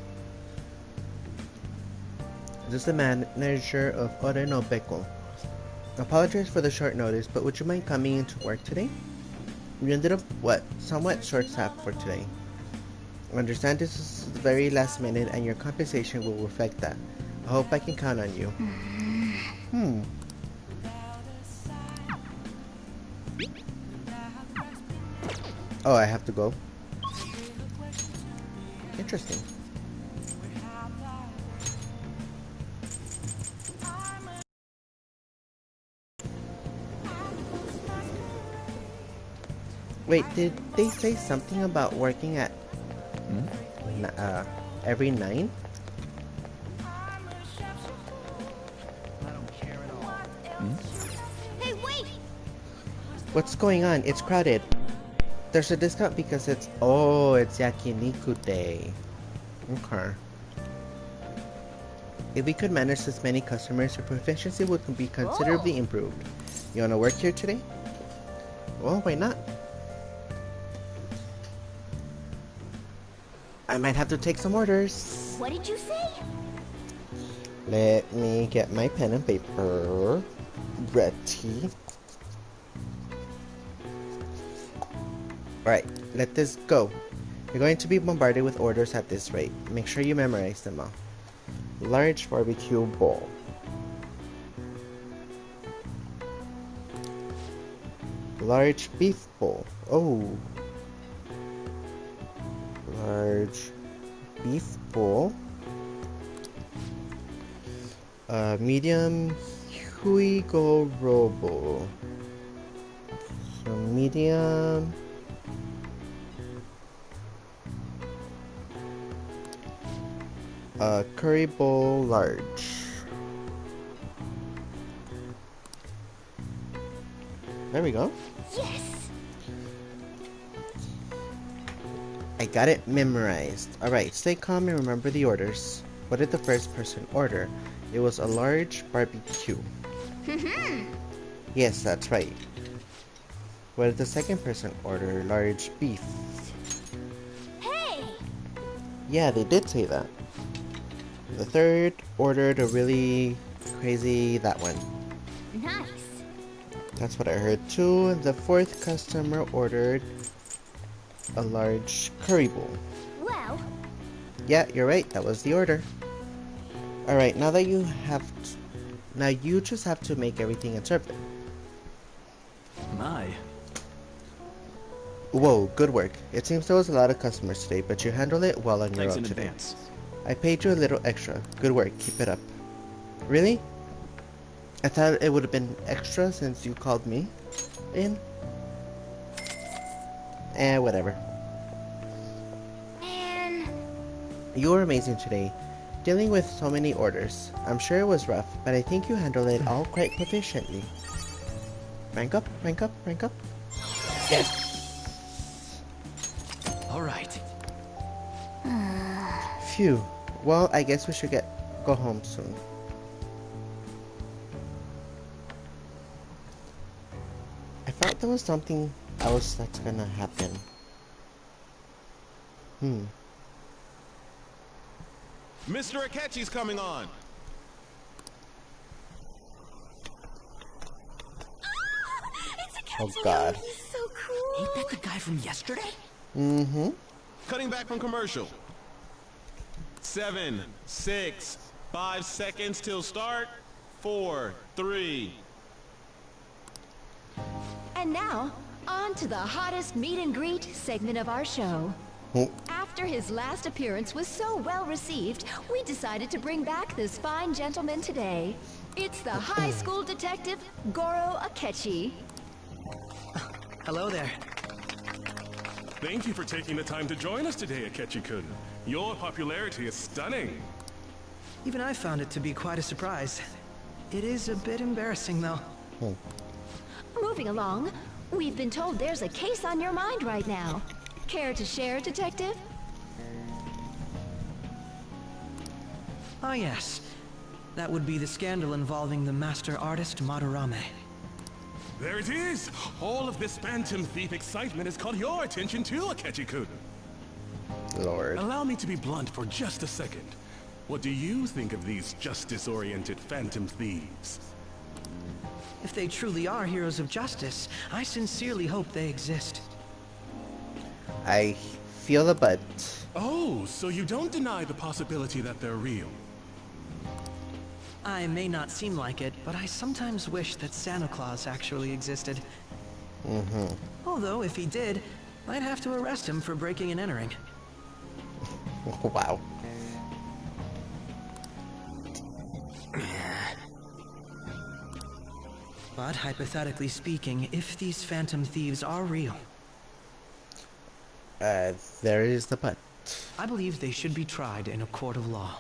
This is the manager of Orenobeko. Apologize for the short notice, but would you mind coming into work today? We ended up, somewhat short-staffed for today. I understand this is very last minute and your compensation will reflect that. I hope I can count on you. Oh, I have to go? Interesting. Wait, did they say something about working at every 9? Hey, wait! What's going on? It's crowded. There's a discount because it's yakiniku day. Okay. If we could manage this many customers, your proficiency would be considerably improved. You wanna work here today? Well, why not? I might have to take some orders. What did you say? Let me get my pen and paper ready. Alright, let this go. You're going to be bombarded with orders at this rate. Make sure you memorize them all. Large barbecue bowl. Large beef bowl. Oh. Large beef bowl. Medium Huigo Robo. So medium. Curry bowl large. There we go. Yes! I got it memorized. Alright, stay calm and remember the orders. What did the first person order? It was a large barbecue. Yes, that's right. What did the second person order? Large beef. Hey! Yeah, they did say that. The third ordered a really crazy that one. Nice. That's what I heard too. And the fourth customer ordered a large curry bowl. Well. Yeah, you're right. That was the order. Alright, now that you now you just have to make everything and serve them. My. Whoa, good work. It seems there was a lot of customers today, but you handled it well on your Thanks own in today. advance. I paid you a little extra. Good work. Keep it up. Really? I thought it would have been extra since you called me in. Whatever. Man. You were amazing today, dealing with so many orders. I'm sure it was rough, but I think you handled it all quite proficiently. Rank up, rank up, rank up. Yes! Alright. Phew. Well, I guess we should go home soon. I thought there was something else that's gonna happen. Mr. Akechi's coming on. Oh god. He's so cool. Ain't that the guy from yesterday? Mm-hmm. Cutting back from commercial. 7, 6, 5 seconds till start. 4, 3. And now, On to the hottest meet and greet segment of our show. After his last appearance was so well received, we decided to bring back this fine gentleman today. It's the high school detective, Goro Akechi. Hello there. Thank you for taking the time to join us today, Akechi-kun. Your popularity is stunning. Even I found it to be quite a surprise. It is a bit embarrassing, though. Moving along, we've been told there's a case on your mind right now. Care to share, Detective? Ah, yes. That would be the scandal involving the master artist Madarame. There it is! All of this Phantom Thief excitement has caught your attention too, Akechi-kun. Lord. Allow me to be blunt for just a second. What do you think of these justice-oriented Phantom Thieves? If they truly are heroes of justice, I sincerely hope they exist. I feel the butt. Oh, so you don't deny the possibility that they're real? I may not seem like it, but I sometimes wish that Santa Claus actually existed. Although, if he did, I'd have to arrest him for breaking and entering. Wow. But hypothetically speaking, if these Phantom Thieves are real, there is the butt. I believe they should be tried in a court of law.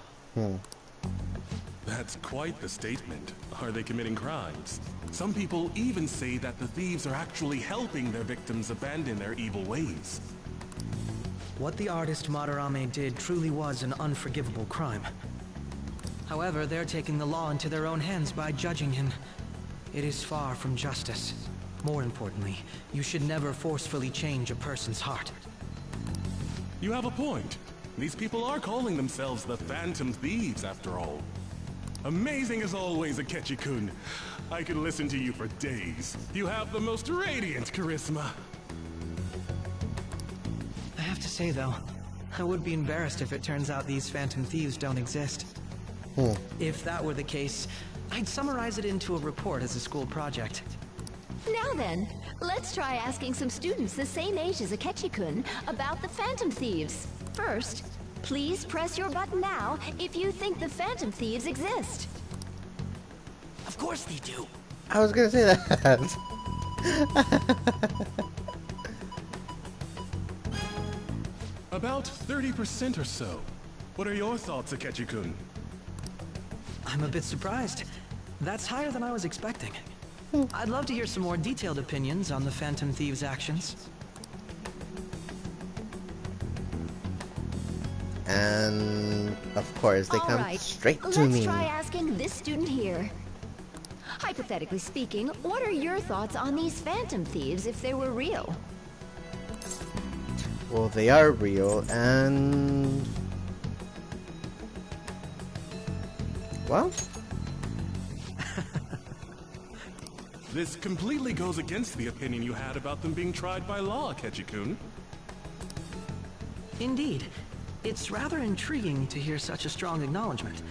That's quite the statement. Are they committing crimes? Some people even say that the thieves are actually helping their victims abandon their evil ways. What the artist Madarame did truly was an unforgivable crime. However, they're taking the law into their own hands by judging him. It is far from justice. More importantly, you should never forcefully change a person's heart. You have a point. These people are calling themselves the Phantom Thieves, after all. Amazing as always, Akechi-kun. I could listen to you for days. You have the most radiant charisma. I have to say, though, I would be embarrassed if it turns out these Phantom Thieves don't exist. If that were the case, I'd summarize it into a report as a school project. Now then, let's try asking some students the same age as Akechi-kun about the Phantom Thieves. First, please press your button now if you think the Phantom Thieves exist. Of course they do. I was gonna say that. About 30% or so. What are your thoughts, Akechi-kun? I'm a bit surprised. That's higher than I was expecting. I'd love to hear some more detailed opinions on the Phantom Thieves' actions. And of course, they come straight to Let's me. try asking this student here. Hypothetically speaking, what are your thoughts on these Phantom Thieves if they were real? Well, they are real, and well, This completely goes against the opinion you had about them being tried by law, Akechi-kun. Indeed. It's rather intriguing to hear such a strong acknowledgement.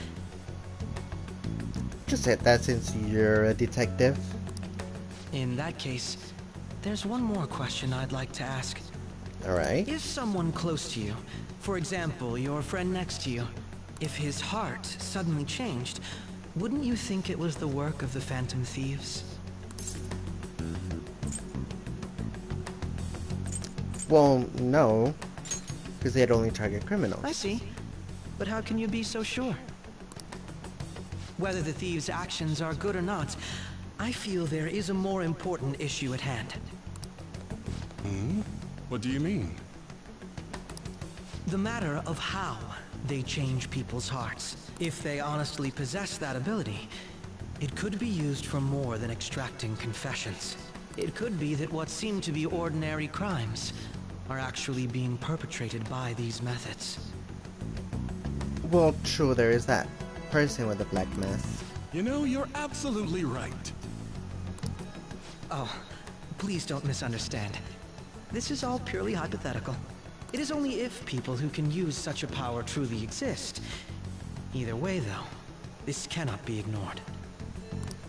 just hit that since you're a detective. In that case, there's one more question I'd like to ask. Alright. If someone close to you, for example, your friend next to you, if his heart suddenly changed, wouldn't you think it was the work of the Phantom Thieves? Well, no, because they'd only target criminals. I see. But how can you be so sure? Whether the thieves' actions are good or not, I feel there is a more important issue at hand. What do you mean? The matter of how they change people's hearts. If they honestly possess that ability, it could be used for more than extracting confessions. It could be that what seem to be ordinary crimes are actually being perpetrated by these methods. Well, true, there is that person with the black mask. You know, you're absolutely right. Oh, please don't misunderstand. This is all purely hypothetical. It is only if people who can use such a power truly exist. Either way, though, this cannot be ignored.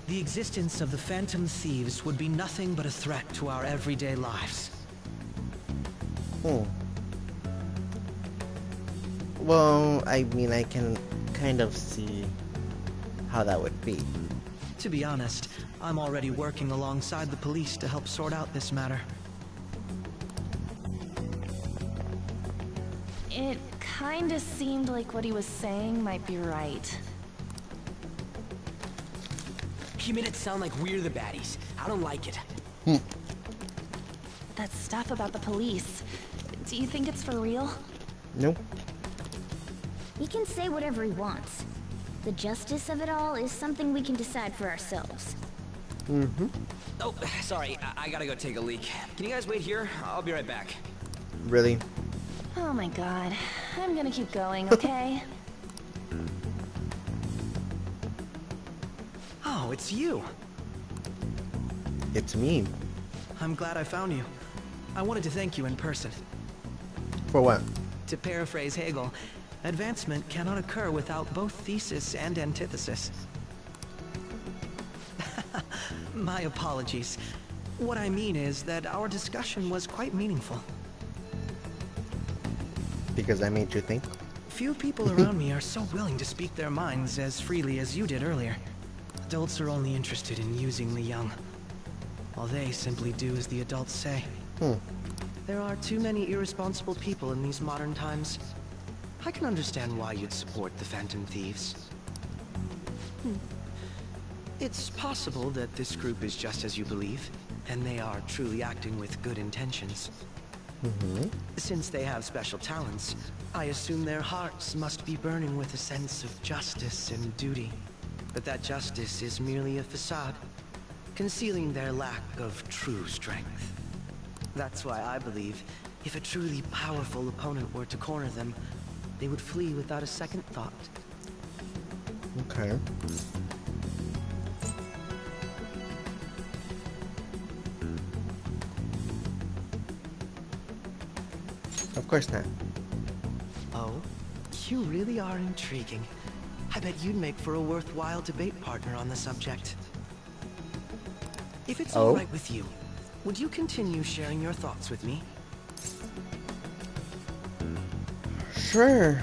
the existence of the Phantom Thieves would be nothing but a threat to our everyday lives. Well, I mean, I can kind of see how that would be. To be honest, I'm already working alongside the police to help sort out this matter. It kinda seemed like what he was saying might be right. He made it sound like we're the baddies. I don't like it. That stuff about the police. Do you think it's for real? Nope. He can say whatever he wants. The justice of it all is something we can decide for ourselves. Oh, sorry. I gotta go take a leak. Can you guys wait here? I'll be right back. Really? Oh my god. I'm gonna keep going, okay? Oh, it's you. It's me. I'm glad I found you. I wanted to thank you in person. For what? To paraphrase Hegel, advancement cannot occur without both thesis and antithesis. My apologies. What I mean is that our discussion was quite meaningful. Because I made you think? Few people around me are so willing to speak their minds as freely as you did earlier. Adults are only interested in using the young, while they simply do as the adults say. There are too many irresponsible people in these modern times. I can understand why you'd support the Phantom Thieves. It's possible that this group is just as you believe, and they are truly acting with good intentions. Since they have special talents, I assume their hearts must be burning with a sense of justice and duty. But that justice is merely a facade, concealing their lack of true strength. That's why I believe, if a truly powerful opponent were to corner them, they would flee without a second thought. Okay. Of course not. Oh, you really are intriguing. I bet you'd make for a worthwhile debate partner on the subject. If it's all right with you, would you continue sharing your thoughts with me? Sure.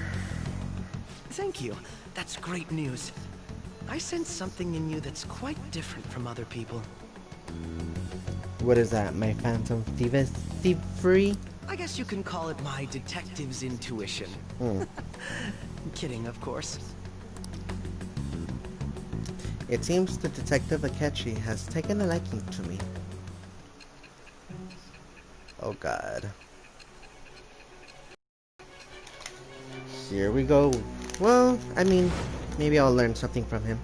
Thank you. That's great news. I sense something in you that's quite different from other people. What is that? My phantom thievery? I guess you can call it my detective's intuition. Kidding, of course. It seems the Detective Akechi has taken a liking to me. Oh god. Here we go. Well, I mean, maybe I'll learn something from him.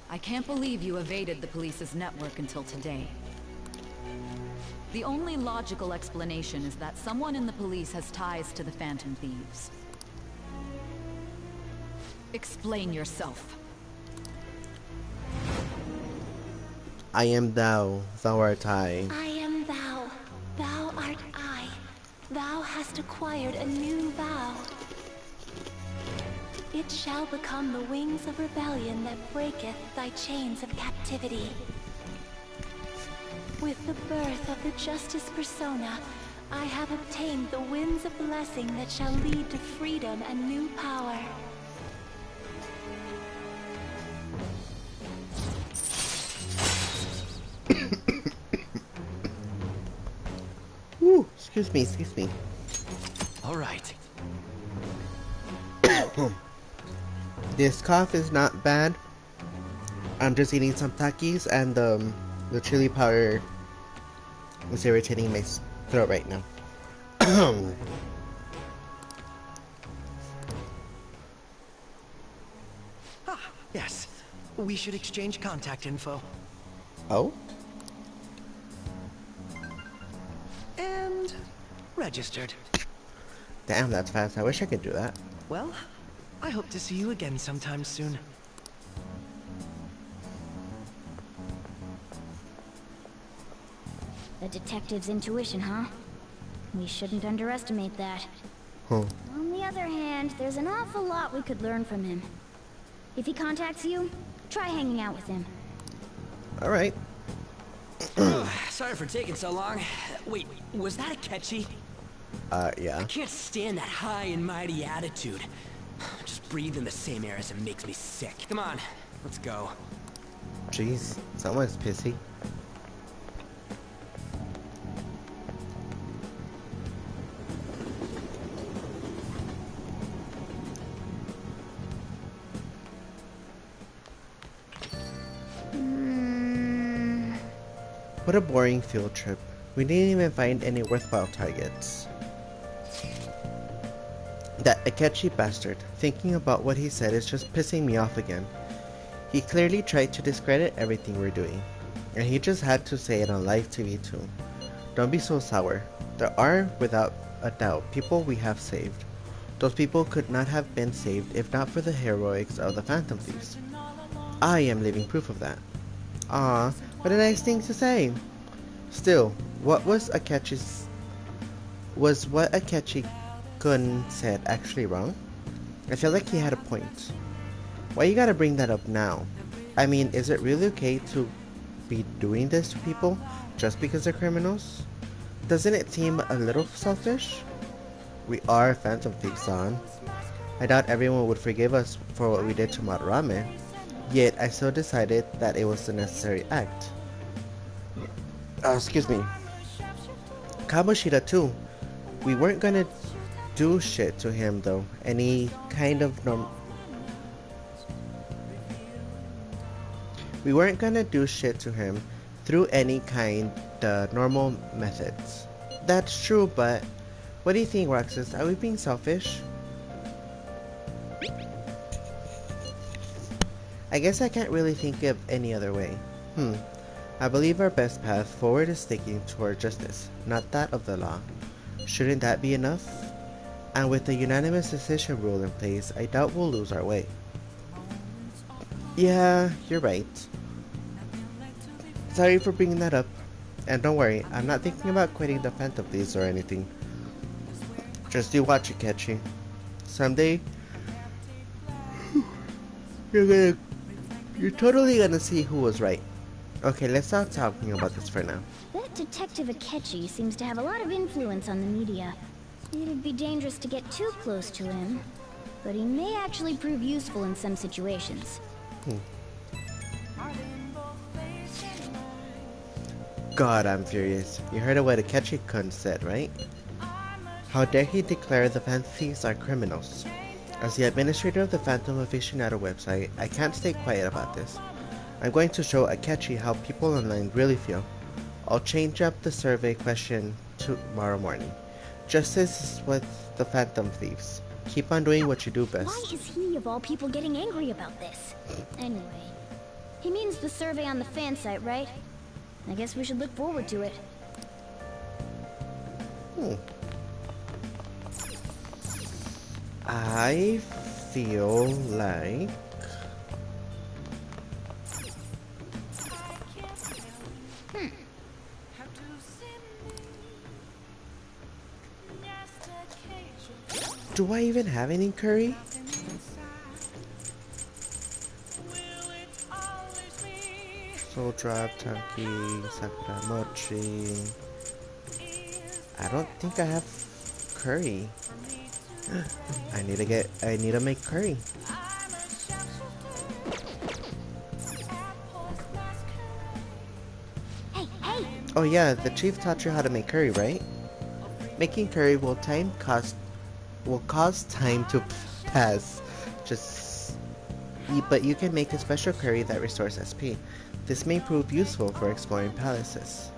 I can't believe you evaded the police's network until today. The only logical explanation is that someone in the police has ties to the Phantom Thieves. Explain yourself. I am thou, thou art I. I am thou, thou art I. Thou hast acquired a new vow. It shall become the wings of rebellion that breaketh thy chains of captivity. With the birth of the Justice Persona, I have obtained the winds of blessing that shall lead to freedom and new power. Woo, excuse me, excuse me. All right. This cough is not bad. I'm just eating some Takis and the chili powder is irritating my throat right now. Yes. We should exchange contact info. Oh? And registered. Damn, that's fast. I wish I could do that. Well, I hope to see you again sometime soon. The detective's intuition, huh? We shouldn't underestimate that. Huh. On the other hand, there's an awful lot we could learn from him. If he contacts you, try hanging out with him. Alright. Sorry for taking so long. Wait, was that Akechi? Yeah. I can't stand that high and mighty attitude. Just breathing the same air as him makes me sick. Come on, let's go. Jeez, someone's pissy. What a boring field trip. We didn't even find any worthwhile targets. That Akechi bastard, thinking about what he said is just pissing me off again. He clearly tried to discredit everything we're doing. And he just had to say it on live TV too. Don't be so sour. There are, without a doubt, people we have saved. Those people could not have been saved if not for the heroics of the Phantom Thieves. I am living proof of that. Ah, what a nice thing to say. Still, what was Akechi's... Was what Akechi-kun said actually wrong? I feel like he had a point. Why you gotta bring that up now? I mean, is it really okay to be doing this to people just because they're criminals? Doesn't it seem a little selfish? We are Phantom Thieves, son. I doubt everyone would forgive us for what we did to Madarame. Yet, I still decided that it was the necessary act. Excuse me. Kamoshida too. We weren't gonna do shit to him though. Any kind of We weren't gonna do shit to him through any kind of normal methods. That's true, but what do you think, Roxas? Are we being selfish? I guess I can't really think of any other way. I believe our best path forward is sticking toward justice, not that of the law. Shouldn't that be enough? And with the unanimous decision rule in place, I doubt we'll lose our way. Yeah, you're right. Sorry for bringing that up. And don't worry, I'm not thinking about quitting the Phantom Thieves or anything. Just you watch it, Akechi. Someday, you're totally gonna see who was right. Okay, let's stop talking about this for now. That Detective Akechi seems to have a lot of influence on the media. It'd be dangerous to get too close to him, but he may actually prove useful in some situations. God, I'm furious. You heard of what Akechi-kun said, right? How dare he declare the Phantom Thieves are criminals? As the administrator of the Phantom Aficionado website, I can't stay quiet about this. I'm going to show Akechi how people online really feel. I'll change up the survey question tomorrow morning. Justice with the Phantom Thieves. Keep on doing what you do best. Why is he, of all people, getting angry about this? Anyway, he means the survey on the fan site, right? I guess we should look forward to it. I feel like... Do I even have any curry? Soul Drop, Tanki, Sakura Mochi. I don't think I have curry. I need to make curry. Hey, hey! Oh yeah, the chief taught you how to make curry, right? Making curry will cause time to pass. But you can make a special curry that restores SP. This may prove useful for exploring palaces.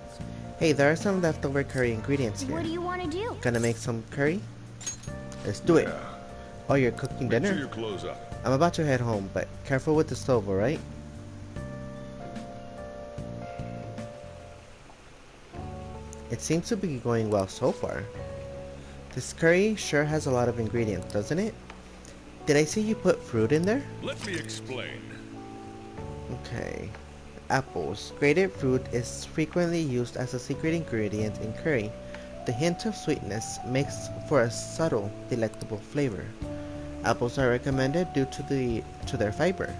Hey, there are some leftover curry ingredients here. What do you want to do? Gonna make some curry? Let's do it. Oh, you're cooking dinner? Make sure your clothes up. I'm about to head home, but careful with the stove, alright? It seems to be going well so far. This curry sure has a lot of ingredients, doesn't it? Did I see you put fruit in there? Let me explain. Okay. Apples. Grated fruit is frequently used as a secret ingredient in curry. The hint of sweetness makes for a subtle, delectable flavor. Apples are recommended due to their fiber.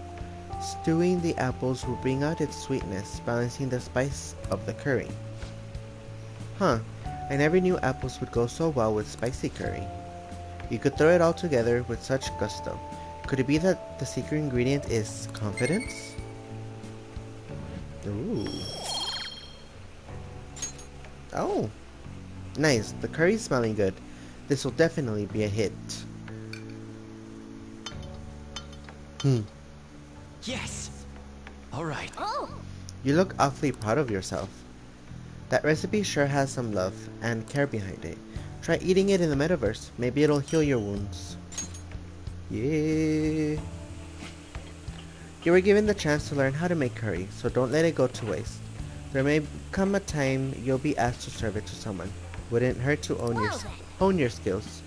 Stewing the apples will bring out its sweetness, balancing the spice of the curry. Huh, I never knew apples would go so well with spicy curry. You could throw it all together with such gusto. Could it be that the secret ingredient is confidence? Ooh. Oh. Nice, the curry's smelling good. This will definitely be a hit. Yes! Alright. Oh! You look awfully proud of yourself. That recipe sure has some love and care behind it. Try eating it in the metaverse. Maybe it'll heal your wounds. Yeah. You were given the chance to learn how to make curry, so don't let it go to waste. There may come a time you'll be asked to serve it to someone. Wouldn't hurt to hone your skills.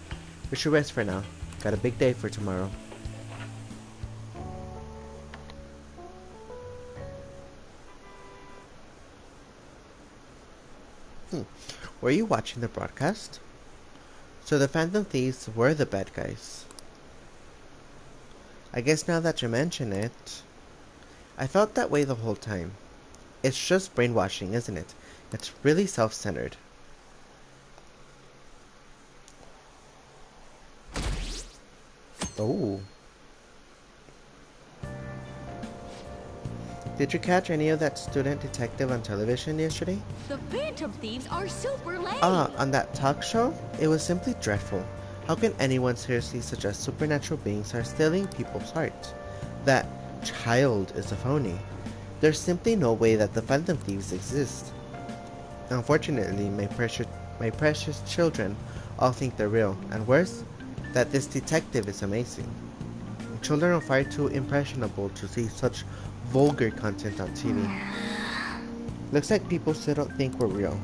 You should rest for now. Got a big day for tomorrow. Were you watching the broadcast? So the Phantom Thieves were the bad guys. I guess now that you mention it, I felt that way the whole time. It's just brainwashing, isn't it? It's really self-centered. Oh. Did you catch any of that student detective on television yesterday? The Phantom Thieves are super lame! On that talk show? It was simply dreadful. How can anyone seriously suggest supernatural beings are stealing people's hearts? That child is a phony. There's simply no way that the Phantom Thieves exist. Unfortunately, my precious children all think they're real, and worse, that this detective is amazing. Children are far too impressionable to see such vulgar content on TV. Looks like people still don't think we're real.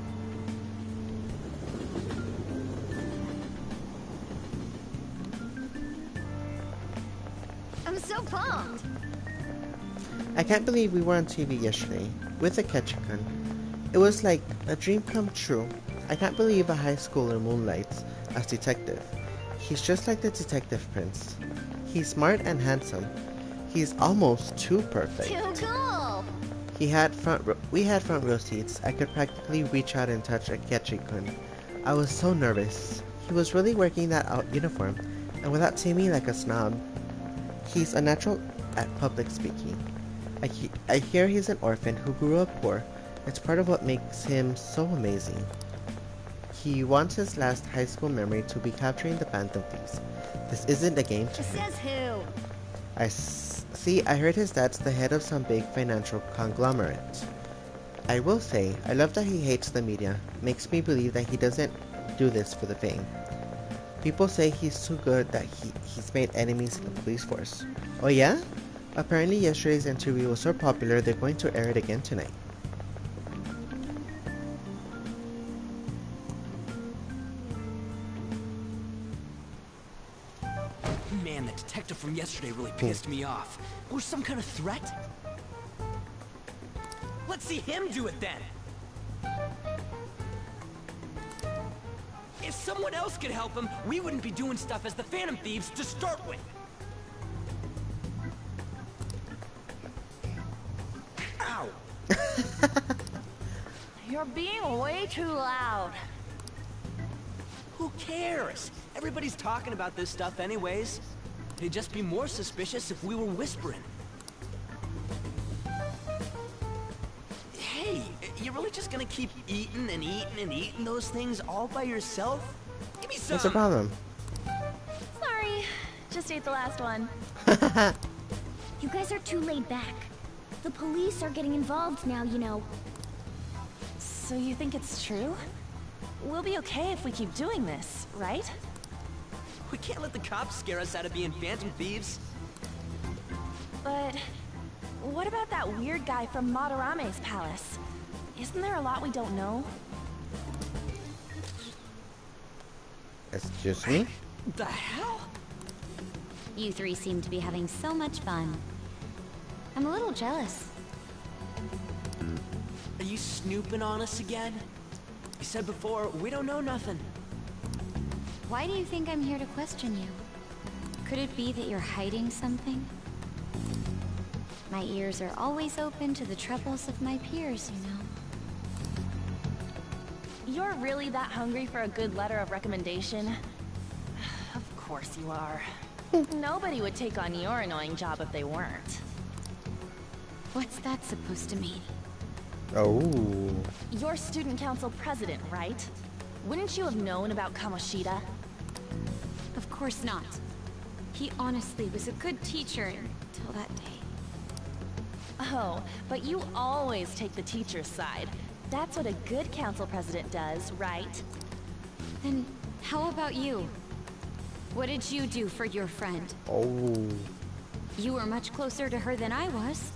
I'm so pumped! I can't believe we were on TV yesterday with a Ketchikan. It was like a dream come true. I can't believe a high schooler moonlights as detective. He's just like the detective prince. He's smart and handsome. He's almost too perfect. Too cool! We had front row seats. I could practically reach out and touch a Ketchikan. I was so nervous. He was really working that out uniform, and without seeming like a snob. He's a natural at public speaking. I hear he's an orphan who grew up poor. It's part of what makes him so amazing. He wants his last high school memory to be capturing the Phantom Thieves. This isn't a game to him. Says who? See, I heard his dad's the head of some big financial conglomerate. I will say, I love that he hates the media. Makes me believe that he doesn't do this for the fame. People say he's too good that he's made enemies in the police force. Oh yeah? Apparently yesterday's interview was so popular they're going to air it again tonight. Man, the detective from yesterday really pissed me off. Was some kind of threat? Let's see him do it then! If someone else could help him, we wouldn't be doing stuff as the Phantom Thieves to start with. Ow! You're being way too loud. Who cares? Everybody's talking about this stuff anyways. They'd just be more suspicious if we were whispering. Hey, you really just gonna keep eating and eating and eating those things all by yourself? Give me some! What's the problem? Sorry, just ate the last one. You guys are too laid back. The police are getting involved now, you know. So you think it's true? We'll be okay if we keep doing this, right? We can't let the cops scare us out of being Phantom Thieves. But what about that weird guy from Madarame's palace? Isn't there a lot we don't know? Excuse me? The hell? You three seem to be having so much fun. I'm a little jealous. Are you snooping on us again? You said before, we don't know nothing. Why do you think I'm here to question you? Could it be that you're hiding something? My ears are always open to the troubles of my peers, you know. You're really that hungry for a good letter of recommendation? Of course you are. Nobody would take on your annoying job if they weren't. What's that supposed to mean? Oh. You're student council president, right? Wouldn't you have known about Kamoshida? Of course not. He honestly was a good teacher until that day. Oh, but you always take the teacher's side. That's what a good council president does, right? Then how about you? What did you do for your friend? Oh. You were much closer to her than I was.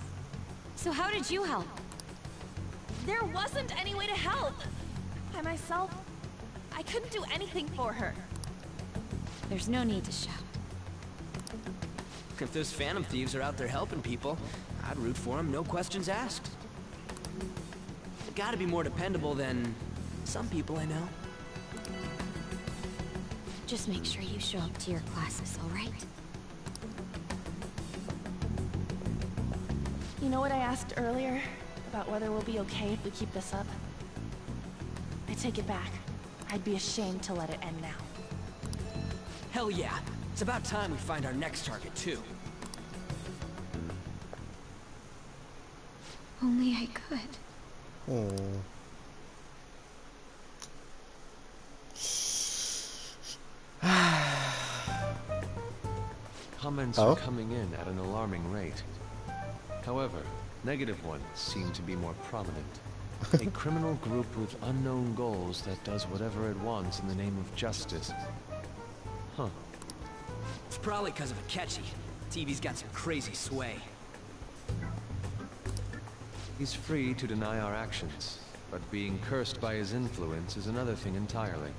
So how did you help? There wasn't any way to help. By myself, I couldn't do anything for her. There's no need to shout. If those Phantom Thieves are out there helping people, I'd root for them, no questions asked. They gotta be more dependable than some people I know. Just make sure you show up to your classes, all right? You know what I asked earlier? About whether we'll be okay if we keep this up? I take it back. I'd be ashamed to let it end now. Hell yeah. It's about time we find our next target, too. Only I could. Hmm. Comments are coming in at an alarming rate. However, negative ones seem to be more prominent. A criminal group with unknown goals that does whatever it wants in the name of justice. Huh. It's probably because of Akechi. TV's got some crazy sway. He's free to deny our actions, but being cursed by his influence is another thing entirely.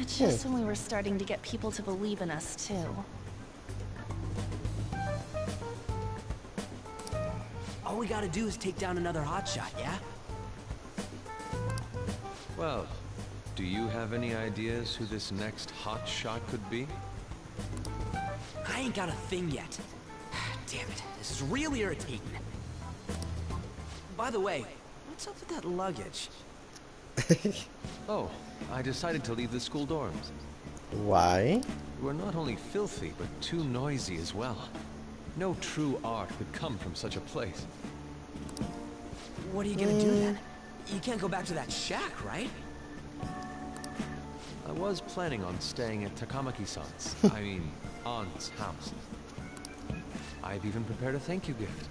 Just when we were starting to get people to believe in us, too. All we gotta do is take down another hotshot, yeah? Well, do you have any ideas who this next hotshot could be? I ain't got a thing yet. Damn it, this is really irritating. By the way, what's up with that luggage? Oh, I decided to leave the school dorms. Why? We're not only filthy, but too noisy as well. No true art could come from such a place. What are you gonna do then? You can't go back to that shack, right? I was planning on staying at Takamaki-san's, I mean, aunt's house. I've even prepared a thank you gift.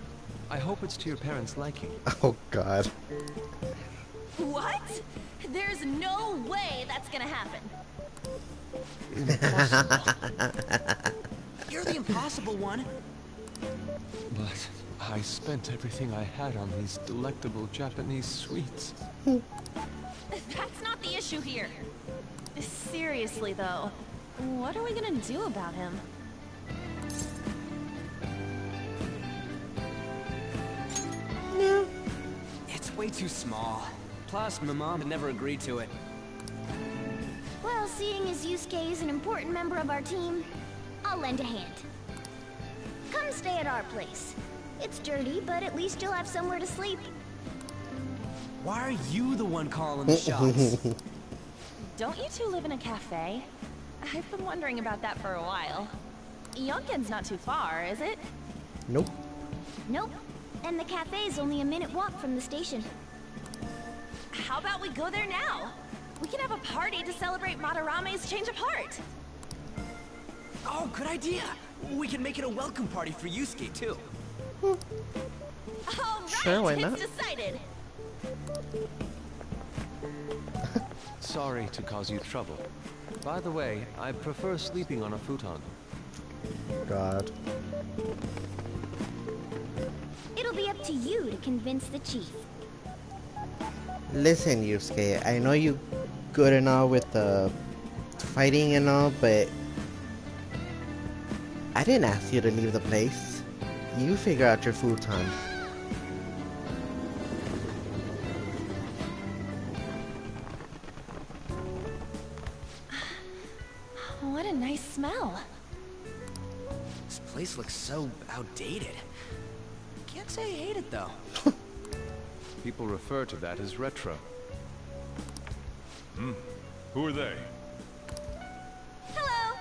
I hope it's to your parents' liking. Oh god. What? There's no way that's gonna happen. You're the impossible one. But I spent everything I had on these delectable Japanese sweets. That's not the issue here. Seriously, though, what are we gonna do about him? No. It's way too small. Plus, my mom had never agreed to it. Well, seeing as Yusuke is an important member of our team, I'll lend a hand. Come stay at our place. It's dirty, but at least you'll have somewhere to sleep. Why are you the one calling the shots? Don't you two live in a cafe? I've been wondering about that for a while. Yonken's not too far, is it? Nope. Nope. And the cafe's only a minute walk from the station. How about we go there now? We can have a party to celebrate Madarame's change of heart. Oh, good idea. We can make it a welcome party for Yusuke, too. All right, Sure, why not? it's decided. Sorry to cause you trouble. By the way, I prefer sleeping on a futon. God. It'll be up to you to convince the chief. Listen, Yusuke, I know you good and all with the fighting and all, but I didn't ask you to leave the place. You figure out your futon. smell. This place looks so outdated. Can't say I hate it though. People refer to that as retro. Who are they? Hello!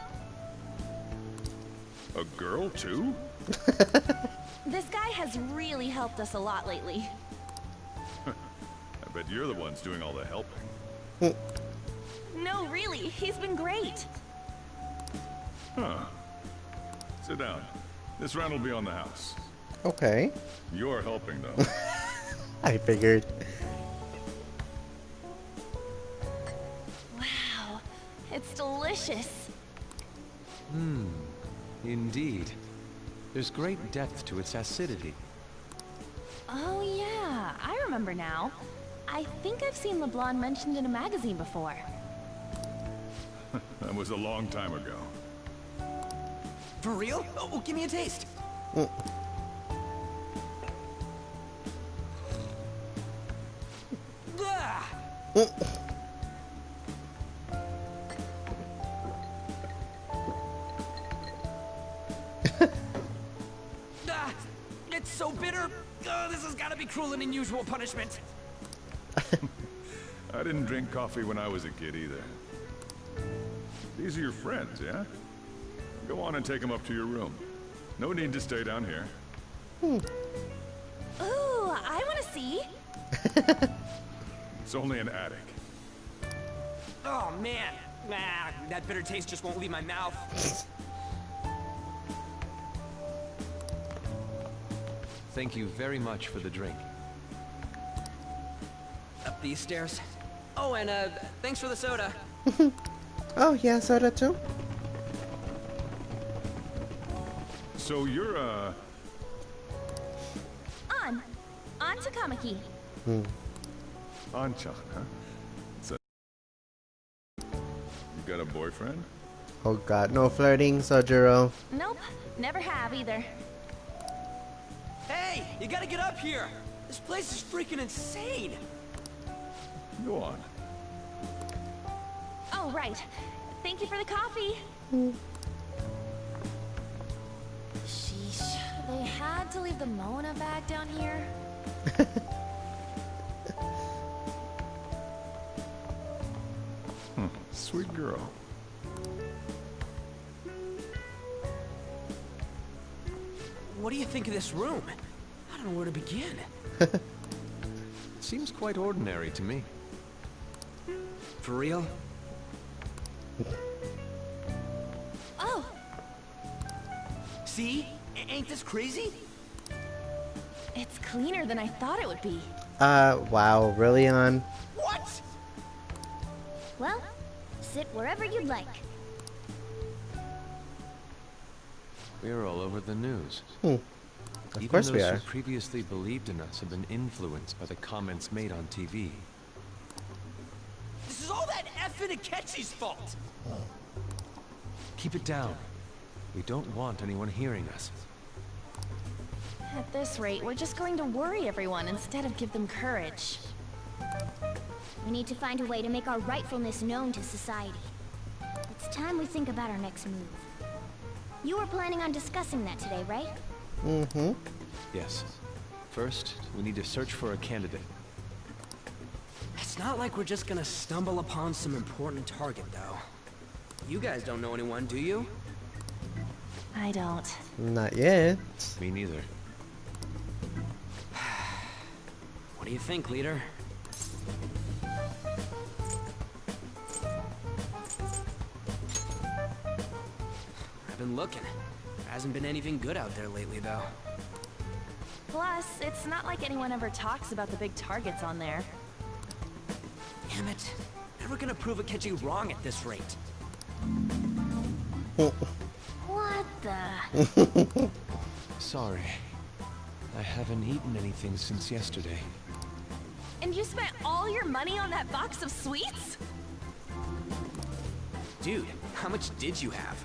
A girl, too? This guy has really helped us a lot lately. I bet you're the ones doing all the helping. No, really, he's been great. Huh. Sit down. This round will be on the house. Okay. You're helping, though. I figured. Wow, it's delicious. Indeed. There's great depth to its acidity. Oh yeah, I remember now. I think I've seen the blonde mentioned in a magazine before. That was a long time ago. For real? Oh, give me a taste. It's so bitter. This has got to be cruel and unusual punishment. I didn't drink coffee when I was a kid either. These are your friends, yeah? Go on and take them up to your room. No need to stay down here. Ooh, I want to see. It's only an attic. Oh man, that bitter taste just won't leave my mouth. Thank you very much for the drink. Up these stairs. Oh, and thanks for the soda. Oh, yeah, soda too? So you're, On to Kamiki. Anchan, huh? So, you got a boyfriend? Oh god, no flirting, Sojiro. Nope, never have either. Hey, you gotta get up here. This place is freaking insane. Go on. Oh, right. Thank you for the coffee. Sheesh, they had to leave the Mona bag down here. Sweet girl. What do you think of this room? I don't know where to begin. Seems quite ordinary to me. For real? Oh! See? Ain't this crazy? It's cleaner than I thought it would be. Wow, really on? What? Well, sit wherever you'd like. We're all over the news. Of Even course we those are. who previously believed in us have been influenced by the comments made on TV. This is all that effing Akechi's fault. Keep it down. We don't want anyone hearing us. At this rate, we're just going to worry everyone instead of give them courage. We need to find a way to make our rightfulness known to society. It's time we think about our next move. You were planning on discussing that today, right? Mm-hmm. Yes. First, we need to search for a candidate. It's not like we're just gonna stumble upon some important target, though. You guys don't know anyone, do you? I don't. Not yet. Me neither. What do you think, leader? I've been looking. There hasn't been anything good out there lately, though. Plus, it's not like anyone ever talks about the big targets on there. Damn it. Never gonna prove Akechi wrong at this rate. What the? Sorry. I haven't eaten anything since yesterday. And you spent all your money on that box of sweets? Dude, how much did you have?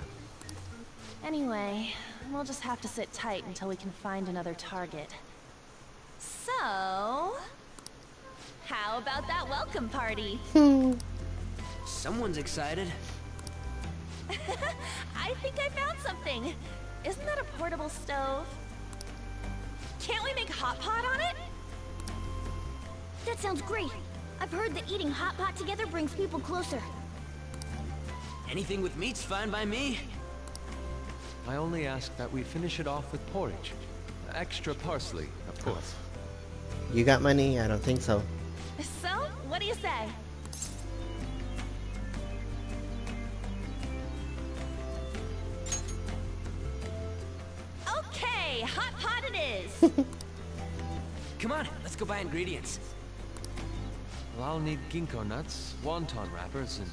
Anyway, we'll just have to sit tight until we can find another target. So... how about that welcome party? Someone's excited. I think I found something. Isn't that a portable stove? Can't we make hot pot on it? That sounds great. I've heard that eating hot pot together brings people closer. Anything with meat's fine by me. I only ask that we finish it off with porridge. Extra parsley, of course. You got money? I don't think so. So, what do you say? Okay, hot pot it is. Come on, let's go buy ingredients. Well, I'll need ginkgo nuts, wonton wrappers, and...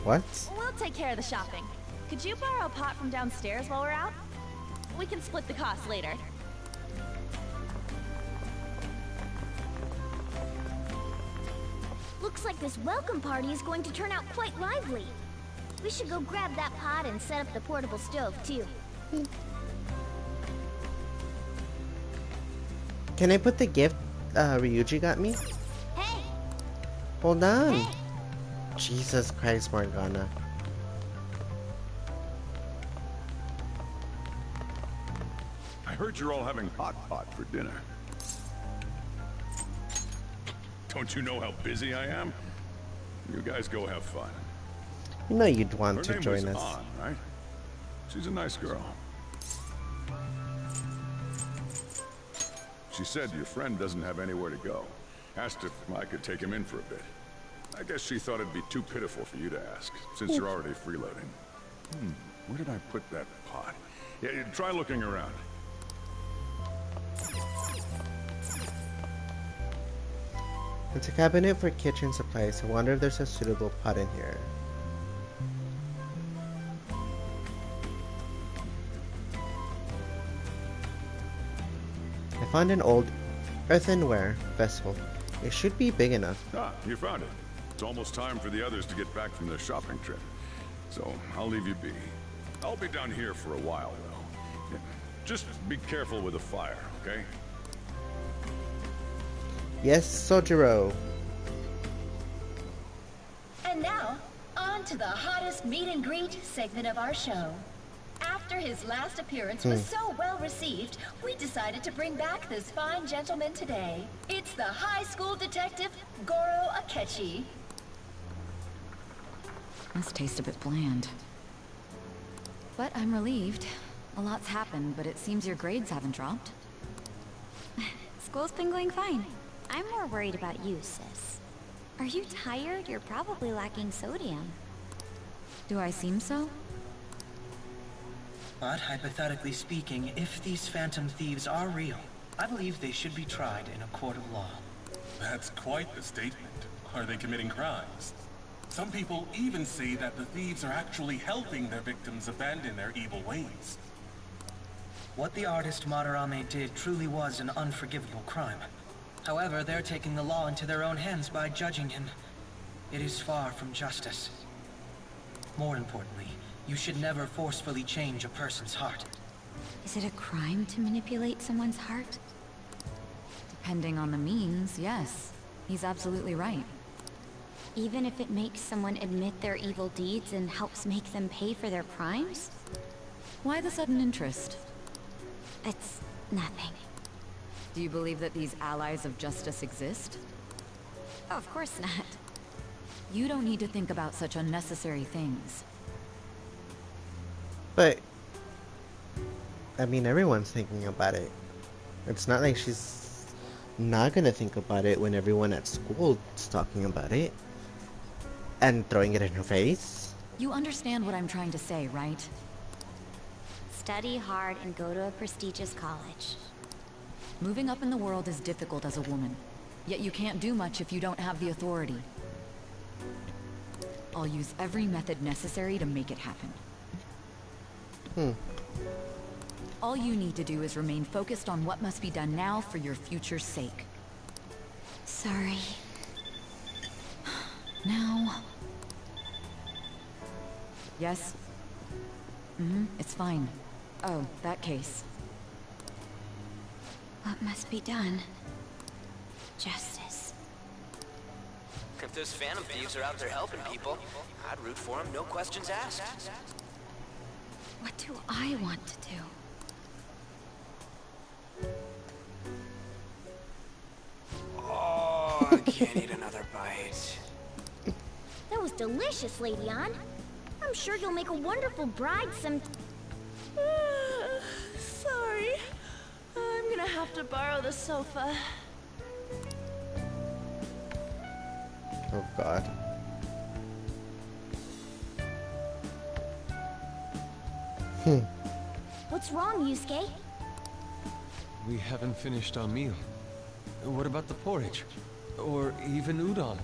What? We'll take care of the shopping. Could you borrow a pot from downstairs while we're out? We can split the cost later. Looks like this welcome party is going to turn out quite lively. We should go grab that pot and set up the portable stove, too. Can I put the gift Ryuji got me? Hey! Hold on. Hey. Jesus Christ, Morgana. I heard you're all having hot pot for dinner. Don't you know how busy I am? You guys go have fun. You know you'd want Her to name join was us. Ann, right? She's a nice girl. She said your friend doesn't have anywhere to go. Asked if I could take him in for a bit. I guess she thought it'd be too pitiful for you to ask, since you're already freeloading. Where did I put that pot? Yeah, try looking around. It's a cabinet for kitchen supplies. I wonder if there's a suitable pot in here. I found an old earthenware vessel. It should be big enough. Ah, you found it. It's almost time for the others to get back from their shopping trip. So, I'll leave you be. I'll be down here for a while, though. Yeah, just be careful with the fire, okay? Yes, Sojiro. And now, on to the hottest meet and greet segment of our show. After his last appearance was so well received, we decided to bring back this fine gentleman today. It's the high school detective, Goro Akechi. This tastes a bit bland. But I'm relieved. A lot's happened, but it seems your grades haven't dropped. School's been going fine. I'm more worried about you, sis. Are you tired? You're probably lacking sodium. Do I seem so? But hypothetically speaking, if these phantom thieves are real, I believe they should be tried in a court of law. That's quite the statement. Are they committing crimes? Some people even say that the thieves are actually helping their victims abandon their evil ways. What the artist Madarame did truly was an unforgivable crime. However, they're taking the law into their own hands by judging him. It is far from justice. More importantly, you should never forcefully change a person's heart. Is it a crime to manipulate someone's heart? Depending on the means, yes. He's absolutely right. Even if it makes someone admit their evil deeds and helps make them pay for their crimes? Why the sudden interest? It's nothing. Do you believe that these allies of justice exist? Oh, of course not. You don't need to think about such unnecessary things. But, I mean, everyone's thinking about it. It's not like she's not gonna think about it when everyone at school is talking about it. And throwing it in her face. You understand what I'm trying to say, right? Study hard and go to a prestigious college. Moving up in the world is difficult as a woman. Yet you can't do much if you don't have the authority. I'll use every method necessary to make it happen. All you need to do is remain focused on what must be done now for your future's sake. Sorry. Now... Yes? It's fine. Oh, that case. What must be done? Justice. If those Phantom Thieves are out there helping people, I'd root for them, no questions asked. What do I want to do? Oh, I can't eat another bite. That was delicious, Lady Ann. I'm sure you'll make a wonderful bride some... Sorry. I'm gonna have to borrow the sofa. Oh god. What's wrong, Yusuke? We haven't finished our meal. What about the porridge? Or even udon?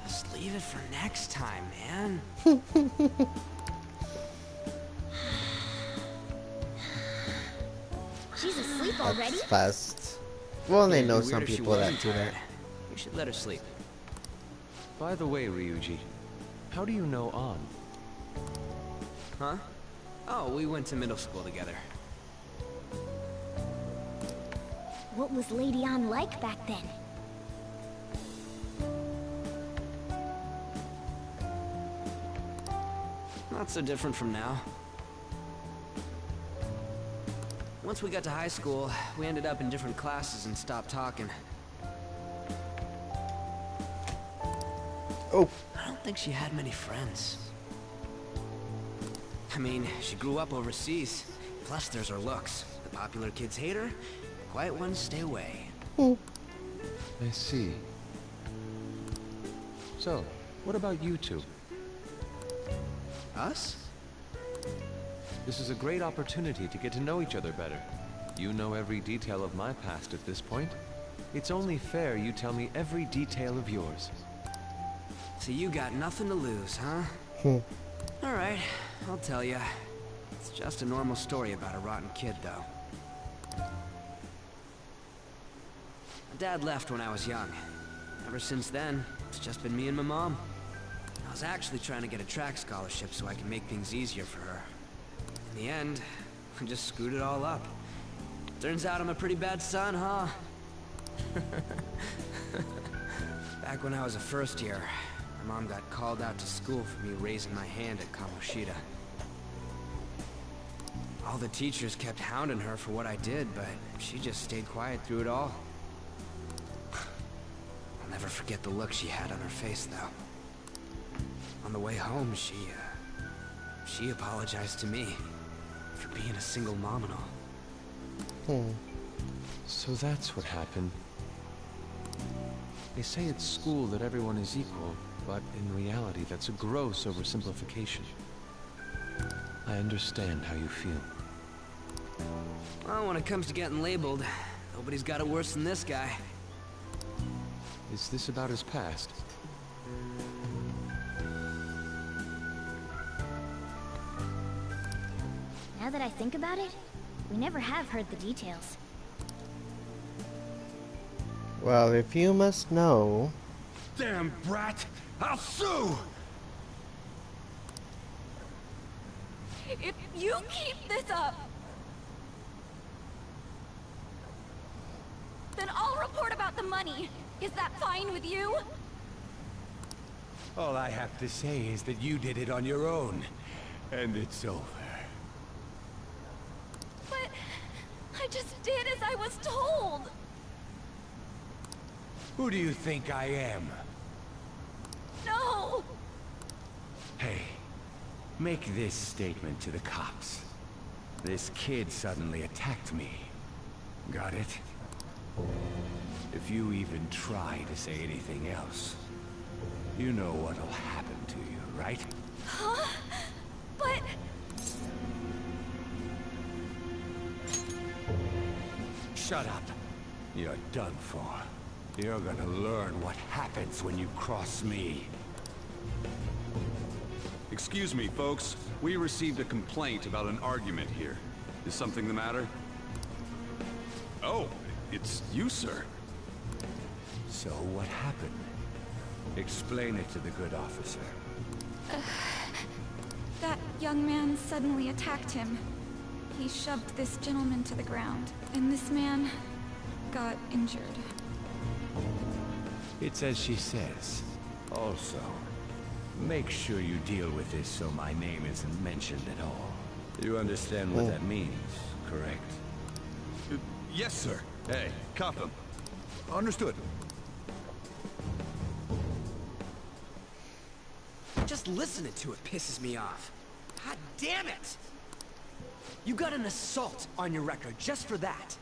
Just leave it for next time, man. She's asleep already? That's fast. Well, they know some Weird if she people that wasn't do that. tired. You should let her sleep. By the way, Ryuji, how do you know An? Huh? Oh, we went to middle school together. What was Lady Ann like back then? Not so different from now. Once we got to high school, we ended up in different classes and stopped talking. Oh. I don't think she had many friends. I mean, she grew up overseas. Plus, there's her looks. The popular kids hate her, the quiet ones stay away. I see. So, what about you two? Us? This is a great opportunity to get to know each other better. You know every detail of my past at this point. It's only fair you tell me every detail of yours. So you got nothing to lose, huh? Alright, I'll tell you. It's just a normal story about a rotten kid, though. My dad left when I was young. Ever since then, it's just been me and my mom. I was actually trying to get a track scholarship so I can make things easier for her. In the end, I just screwed it all up. Turns out I'm a pretty bad son, huh? Back when I was a first year, my mom got called out to school for me raising my hand at Kamoshida. All the teachers kept hounding her for what I did, but she just stayed quiet through it all. I'll never forget the look she had on her face, though. On the way home, she apologized to me for being a single mom and all. So that's what happened. They say at school that everyone is equal, but in reality that's a gross oversimplification. I understand how you feel. Well, when it comes to getting labeled, nobody's got it worse than this guy. Is this about his past? Now that I think about it, we never have heard the details. Well, if you must know... Damn brat! I'll sue! If you keep this up, then I'll report about the money. Is that fine with you? All I have to say is that you did it on your own, and it's over. But I just did as I was told. Who do you think I am? No! Hey, make this statement to the cops. This kid suddenly attacked me. Got it? If you even try to say anything else, you know what'll happen to you, right? Huh? But... Shut up. You're done for. You're gonna learn what happens when you cross me. Excuse me, folks. We received a complaint about an argument here. Is something the matter? Oh, it's you, sir. So what happened? Explain it to the good officer. That young man suddenly attacked him. He shoved this gentleman to the ground, and this man got injured. It's as she says. Also, make sure you deal with this so my name isn't mentioned at all. You understand what that means, correct? Yes, sir. Hey, cuff him. Understood. Just listening to it pisses me off. God damn it! You got an assault on your record just for that.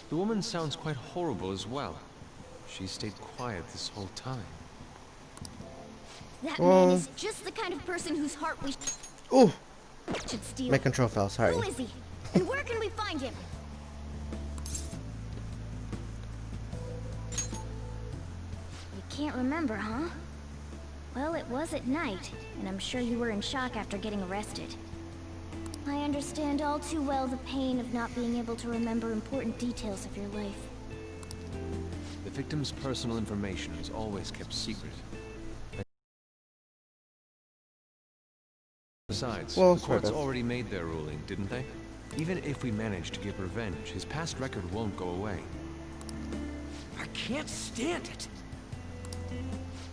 The woman sounds quite horrible as well. She stayed quiet this whole time. That man is just the kind of person whose heart we should steal. My control fell, sorry. Who is he? And where can we find him? You can't remember, huh? Well, it was at night, and I'm sure you were in shock after getting arrested. I understand all too well the pain of not being able to remember important details of your life. The victim's personal information is always kept secret. Besides, Well, the courts sort of. already made their ruling, didn't they? Even if we manage to get revenge, his past record won't go away. I can't stand it.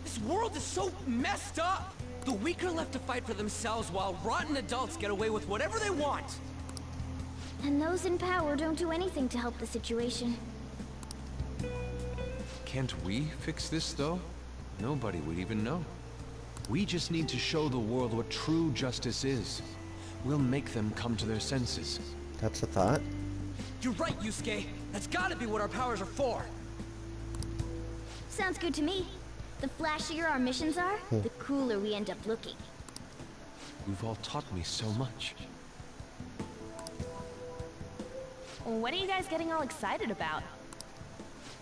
This world is so messed up. The weak are left to fight for themselves while rotten adults get away with whatever they want. And those in power don't do anything to help the situation. Can't we fix this, though? Nobody would even know. We just need to show the world what true justice is. We'll make them come to their senses. That's a thought. You're right, Yusuke. That's gotta be what our powers are for. Sounds good to me. The flashier our missions are, the cooler we end up looking. You've all taught me so much. What are you guys getting all excited about?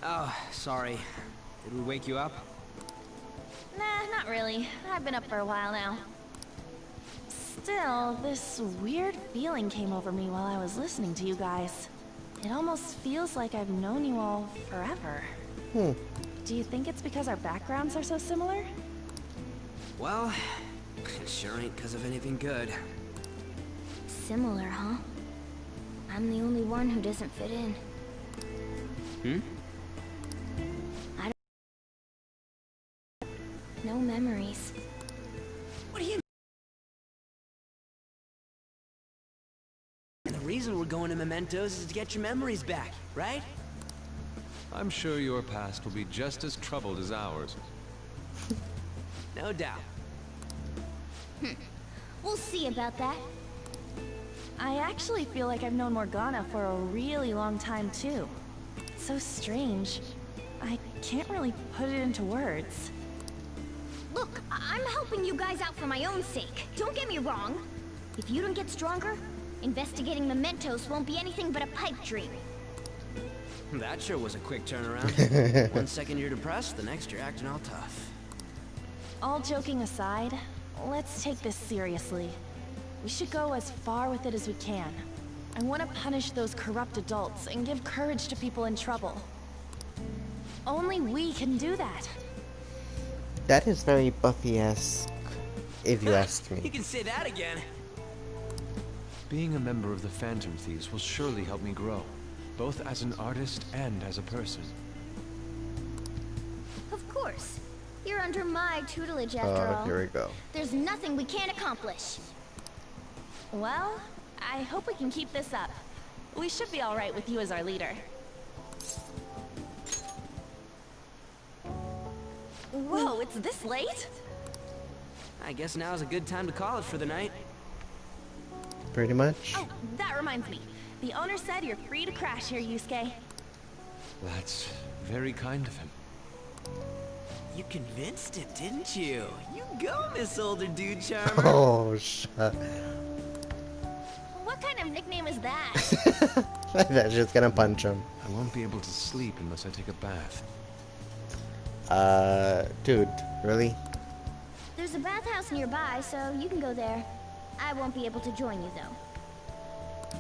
Oh, sorry. Did we wake you up? Nah, not really. I've been up for a while now. Still, this weird feeling came over me while I was listening to you guys. It almost feels like I've known you all forever. Do you think it's because our backgrounds are so similar? Well, it sure ain't because of anything good. Similar, huh? I'm the only one who doesn't fit in. I don't... No memories. What do you... The reason we're going to Mementos is to get your memories back, right? I'm sure your past will be just as troubled as ours. No doubt. We'll see about that. I actually feel like I've known Morgana for a really long time, too. It's so strange. I can't really put it into words. Look, I'm helping you guys out for my own sake. Don't get me wrong. If you don't get stronger, investigating Mementos won't be anything but a pipe dream. That sure was a quick turnaround. 1 second you're depressed, the next you're acting all tough. All joking aside, let's take this seriously. We should go as far with it as we can. I want to punish those corrupt adults and give courage to people in trouble. Only we can do that. That is very Buffy-esque, if you ask me. You can say that again. Being a member of the Phantom Thieves will surely help me grow, both as an artist and as a person. Of course. You're under my tutelage after all. Here we go. There's nothing we can't accomplish. Well, I hope we can keep this up. We should be all right with you as our leader. Whoa, it's this late? I guess now's a good time to call it for the night. Pretty much. Oh, that reminds me. The owner said you're free to crash here, Yusuke. That's very kind of him. You convinced it, didn't you? You go, Miss Older Dude Charmer. Oh, shut. What kind of nickname is that? I bet she's gonna punch him. I won't be able to sleep unless I take a bath. Dude, really? There's a bathhouse nearby, so you can go there. I won't be able to join you, though.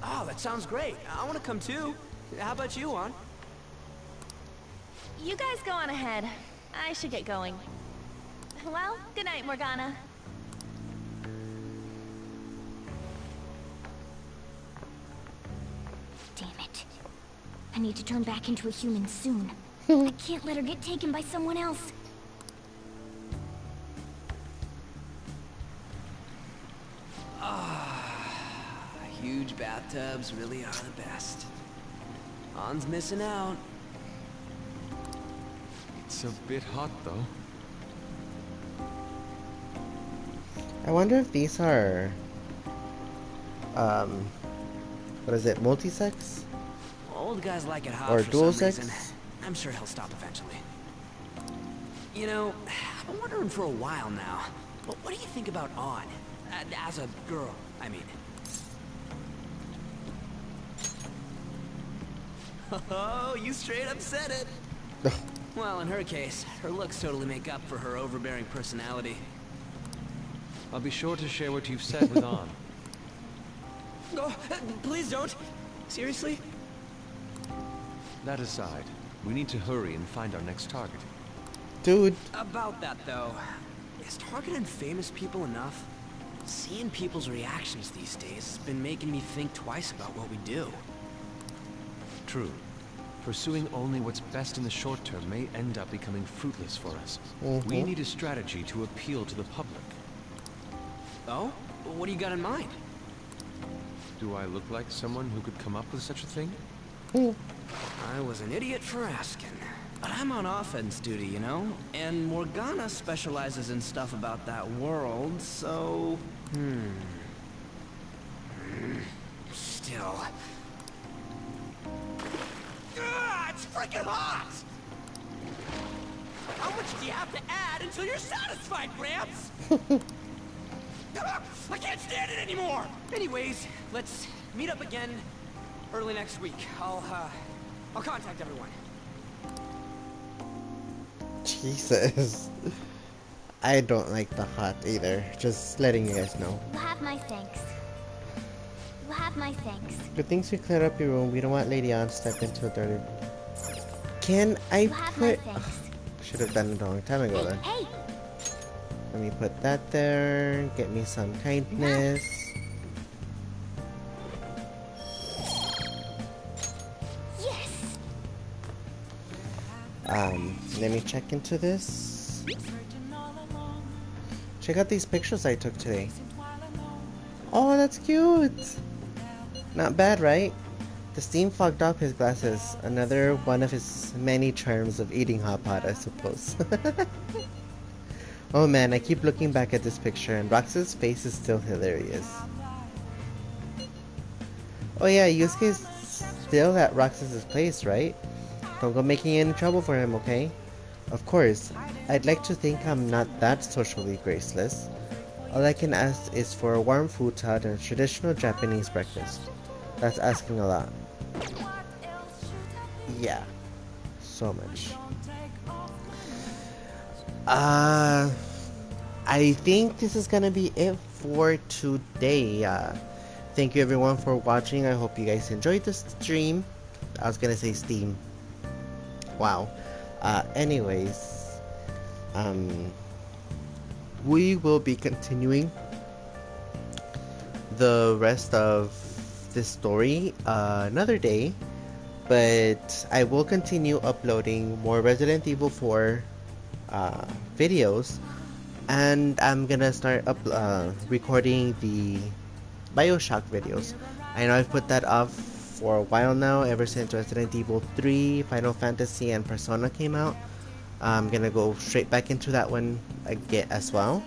Oh, that sounds great. I want to come too. How about you, Juan? You guys go on ahead. I should get going. Well, good night, Morgana. Damn it. I need to turn back into a human soon. I can't let her get taken by someone else. Huge bathtubs really are the best. Han's missing out. It's a bit hot, though. I wonder if these are, what is it, multi-sex? Old guys like it hot Or for dual some reason. sex? I'm sure he'll stop eventually. You know, I've been wondering for a while now. But what do you think about On? As a girl, I mean. Oh, you straight up said it. Well, in her case, her looks totally make up for her overbearing personality. I'll be sure to share what you've said with On. Oh, please don't. Seriously? That aside, we need to hurry and find our next target. Dude. About that, though, is targeting famous people enough? Seeing people's reactions these days has been making me think twice about what we do. True. Pursuing only what's best in the short term may end up becoming fruitless for us. We need a strategy to appeal to the public. Oh? What do you got in mind? Do I look like someone who could come up with such a thing? I was an idiot for asking. But I'm on offense duty, you know? And Morgana specializes in stuff about that world, so... Still... It's freaking hot! How much do you have to add until you're satisfied, Gramps? I can't stand it anymore! Anyways, let's meet up again early next week. I'll contact everyone. Jesus. I don't like the hot either. Just letting you guys know. You have my thanks. You have my thanks. Good things we cleared up your room. We don't want Lady On to step into a dirty... Can I put... should have done it a long time ago then. Hey! Let me put that there. Get me some kindness. Yes! Let me check into this. Check out these pictures I took today. Oh, that's cute! Not bad, right? The steam fogged up his glasses. Another one of his many charms of eating hot pot, I suppose. Oh man, I keep looking back at this picture and Rox's face is still hilarious. Oh yeah, Yusuke's still at Rox's place, right? Don't go making any trouble for him, okay? Of course, I'd like to think I'm not that socially graceless. All I can ask is for a warm futon and a traditional Japanese breakfast. That's asking a lot. Yeah. So much. I think this is gonna be it for today. Thank you everyone for watching. I hope you guys enjoyed the stream. I was gonna say Steam. Wow. Anyways, we will be continuing the rest of this story another day, but I will continue uploading more Resident Evil 4 videos, and I'm gonna start recording the Bioshock videos. I know I've put that off for a while now, ever since Resident Evil 3, Final Fantasy, and Persona came out. I'm gonna go straight back into that one again as well.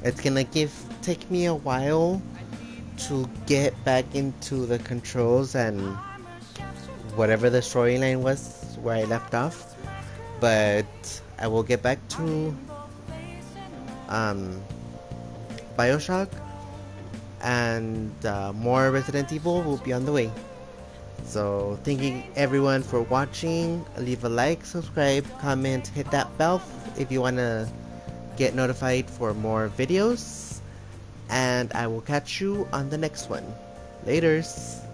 It's gonna take me a while to get back into the controls and whatever the storyline was where I left off, but I will get back to Bioshock, and more Resident Evil will be on the way. So thanking everyone for watching. Leave a like, subscribe, comment, hit that bell if you want to get notified for more videos, and I will catch you on the next one. Laters.